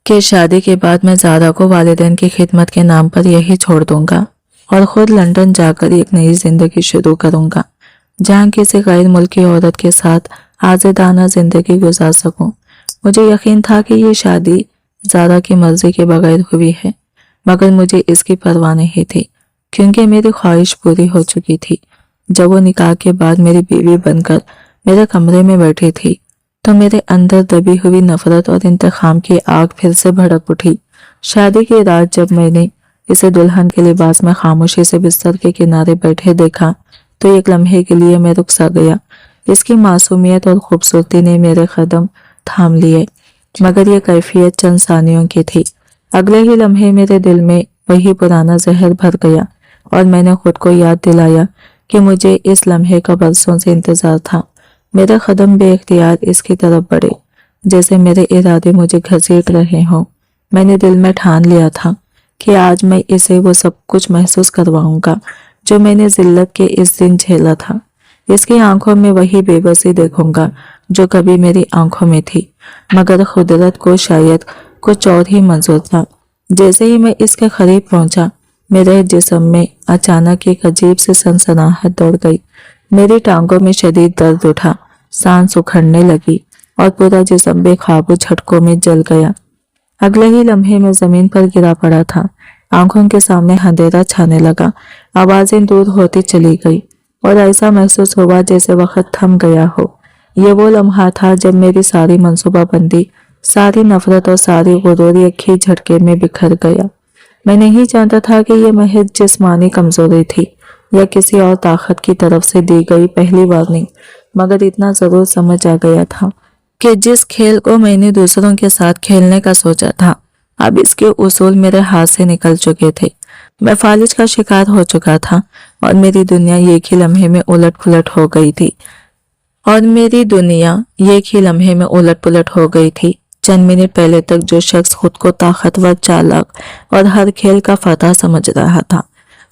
कि शादी के बाद मैं ज़ारा को वालिदैन की खिदमत के नाम पर यही छोड़ दूंगा और ख़ुद लंदन जाकर एक नई जिंदगी शुरू करूंगा, जहाँ किसी गैर मुल्की औरत के साथ आज़ादाना जिंदगी गुजार सकूं। मुझे यकीन था कि ये शादी ज़ारा की मर्जी के बगैर हुई है, मगर मुझे इसकी परवाह नहीं थी, क्योंकि मेरी ख्वाहिश पूरी हो चुकी थी। जब वो निकाह के बाद मेरी बीवी बनकर मेरे कमरे में बैठी थी, तो मेरे अंदर दबी हुई नफरत और इंतकाम की आग फिर से भड़क उठी। शादी की रात जब मैंने इसे दुल्हन के लिबास में खामोशी से बिस्तर के किनारे बैठे देखा, तो एक लम्हे के लिए मैं रुक सा गया। इसकी मासूमियत और खूबसूरती ने मेरे कदम थाम लिए, मगर ये कैफियत चंद सानियों की थी। अगले ही लम्हे मेरे दिल में वही पुराना जहर भर गया और मैंने खुद को याद दिलाया कि मुझे इस लम्हे का बरसों से इंतजार था। मेरे कदम बेख्तियार इसकी तरफ बढ़े, जैसे मेरे इरादे मुझे घसीट रहे हों। मैंने दिल में ठान लिया था कि आज मैं इसे वो सब कुछ महसूस करवाऊंगा जो मैंने जिल्लत के इस दिन झेला था। इसकी आंखों में वही बेबसी देखूंगा जो कभी मेरी आंखों में थी, मगर कुदरत को शायद कुछ और ही मंजूर था। जैसे ही मैं इसके करीब पहुंचा, मेरे जिस्म में अचानक एक अजीब सी सनसनाहट दौड़ गई। मेरी टांगों में शदीद दर्द उठा, सांस उखड़ने लगी और पूरा जिस्म बेकाबू झटकों में जल गया। अगले ही लम्हे में जमीन पर गिरा पड़ा था। आंखों के सामने अंधेरा छाने लगा, आवाजें दूर होती चली गई और ऐसा महसूस हुआ जैसे वक्त थम गया हो। ये वो लम्हा था जब मेरी सारी मंसूबाबंदी, सारी नफरत और सारी गुरूर एक ही झटके में बिखर गया। मैं नहीं जानता था कि यह महज जिस्मानी कमजोरी थी या किसी और ताकत की तरफ से दी गई पहली वार्निंग, मगर इतना जरूर समझ आ गया था कि जिस खेल को मैंने दूसरों के साथ खेलने का सोचा था, अब इसके उसूल मेरे हाथ से निकल चुके थे। मैं फालिज का शिकार हो चुका था और मेरी दुनिया एक ही लम्हे में उलट पुलट हो गई थी चंद मिनट पहले तक जो शख्स खुद को ताकतवर, चालाक और हर खेल का फतह समझ रहा था,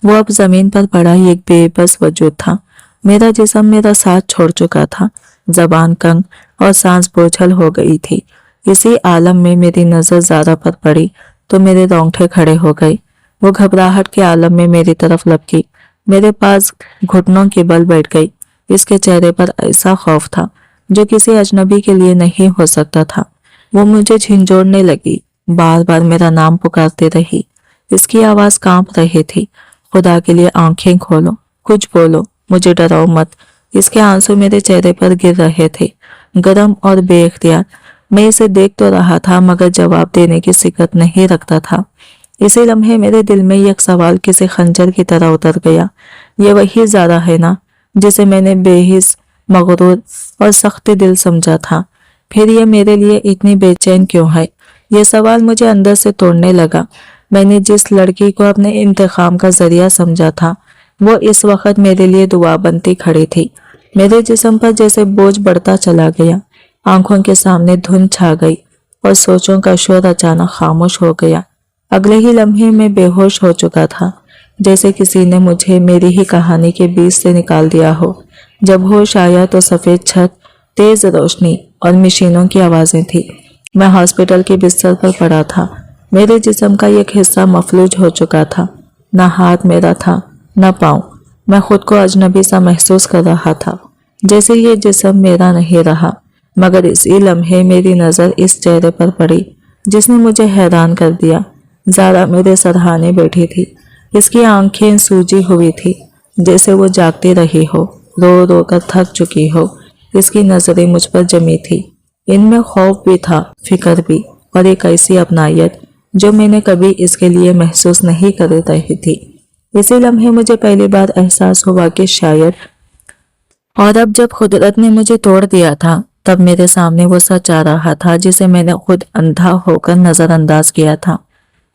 वो अब जमीन पर पड़ा एक बेबस वजूद था। मेरा जिस्म मेरा साथ छोड़ चुका था, जबान कंग और सांस बोझल हो गई थी। इसी आलम में मेरी नजर ज़ारा पर पड़ी तो मेरे रोंगटे खड़े हो गए। वो घबराहट के आलम में मेरी तरफ लपकी, मेरे पास घुटनों के बल बैठ गई। इसके चेहरे पर ऐसा खौफ था जो किसी अजनबी के लिए नहीं हो सकता था। वो मुझे झिंझोड़ने लगी, बार बार मेरा नाम पुकारते रही। इसकी आवाज कांप रही थी। खुदा के लिए आंखें खोलो, कुछ बोलो, मुझे डराओ मत। इसके आंसू मेरे चेहरे पर गिर रहे थे, गरम और बेइख्तियार। मैं इसे देख तो रहा था मगर जवाब देने की सिकत नहीं रखता था। इसी लम्हे मेरे दिल में एक सवाल किसी खंजर की तरह उतर गया। ये वही ज़ारा है ना जिसे मैंने बेहिस, मगरूर और सख्त दिल समझा था? फिर ये मेरे लिए इतनी बेचैन क्यों है? ये सवाल मुझे अंदर से तोड़ने लगा। मैंने जिस लड़की को अपने इंतकाम का जरिया समझा था, वो इस वक्त मेरे लिए दुआ बनती खड़ी थी। मेरे जिस्म पर जैसे बोझ बढ़ता चला गया। आंखों के सामने धुंध छा गई और सोचों का शोर अचानक खामोश हो गया। अगले ही लम्हे में बेहोश हो चुका था, जैसे किसी ने मुझे मेरी ही कहानी के बीच से निकाल दिया हो। जब होश आया तो सफेद छत, तेज रोशनी और मशीनों की आवाजें थी। मैं हॉस्पिटल के बिस्तर पर पड़ा था। मेरे जिस्म का एक हिस्सा मफलूज हो चुका था। न हाथ मेरा था, न पाँव। मैं खुद को अजनबी सा महसूस कर रहा था, जैसे ये जिस्म मेरा नहीं रहा। मगर इसी लम्हे मेरी नज़र इस चेहरे पर पड़ी जिसने मुझे हैरान कर दिया। ज़ारा मेरे सरहाने बैठी थी। इसकी आंखें सूजी हुई थी, जैसे वो जागती रही हो, रो रो कर थक चुकी हो। इसकी नजरें मुझ पर जमी थी। इनमें खौफ भी था, फिक्र भी, और एक ऐसी अपनायत जो मैंने कभी इसके लिए महसूस नहीं कर रही थी। इसी लम्हे मुझे पहली बार एहसास हुआ कि शायद, और अब जब कुदरत ने मुझे तोड़ दिया था, तब मेरे सामने वो सच आ रहा था जिसे मैंने खुद अंधा होकर नजरअंदाज किया था।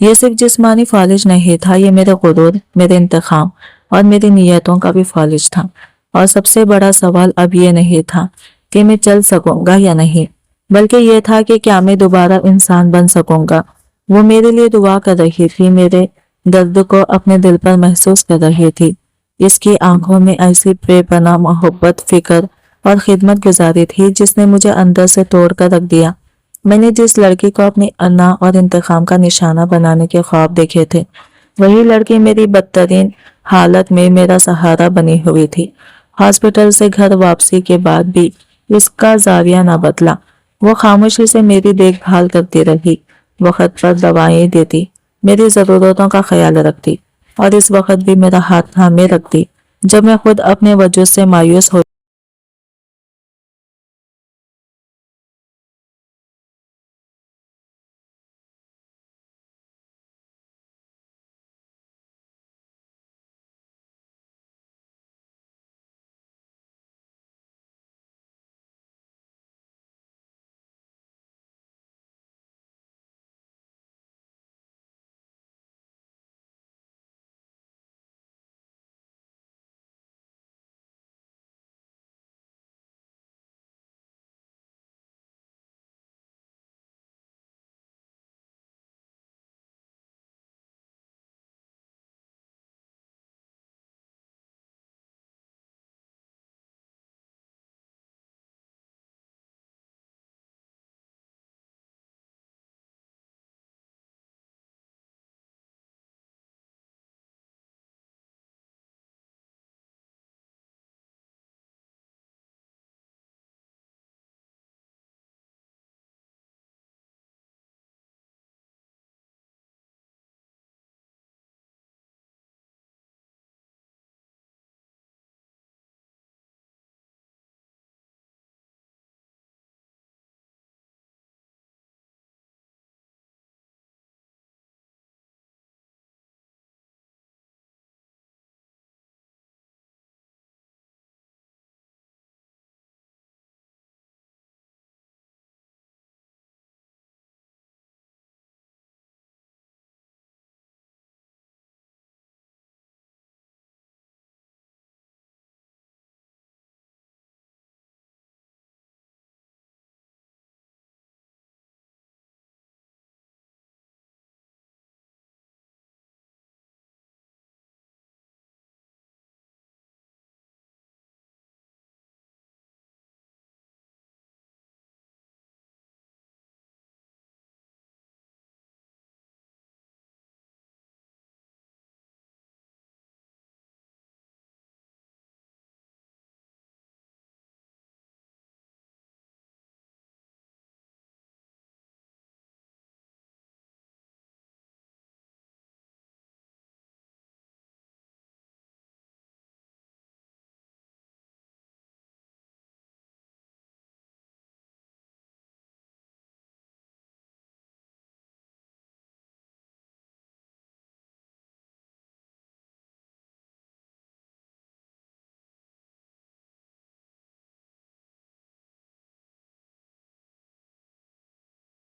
ये सिर्फ जिस्मानी फालिज नहीं था, ये मेरे गुरूर, मेरे इंतखाम और मेरी नीयतों का भी फालिज था। और सबसे बड़ा सवाल अब ये नहीं था कि मैं चल सकूंगा या नहीं, बल्कि ये था कि क्या मैं दोबारा इंसान बन सकूंगा। वो मेरे लिए दुआ कर रही थी, मेरे दर्द को अपने दिल पर महसूस कर रही थी। इसकी आंखों में ऐसी बेपनाह मोहब्बत, फिक्र और खिदमत गुजारी थी जिसने मुझे अंदर से तोड़ कर रख दिया। मैंने जिस लड़की को अपनी अन्ना और इंतकाम का निशाना बनाने के ख्वाब देखे थे, वही लड़की मेरी बदतरीन हालत में मेरा सहारा बनी हुई थी। हॉस्पिटल से घर वापसी के बाद भी इसका जाविया ना बदला। वो खामोशी से मेरी देखभाल करती रही, वक्त पर दवाएं देती, मेरी ज़रूरतों का ख्याल रखती और इस वक्त भी मेरा हाथ थामे रखती जब मैं खुद अपने वजूद से मायूस हो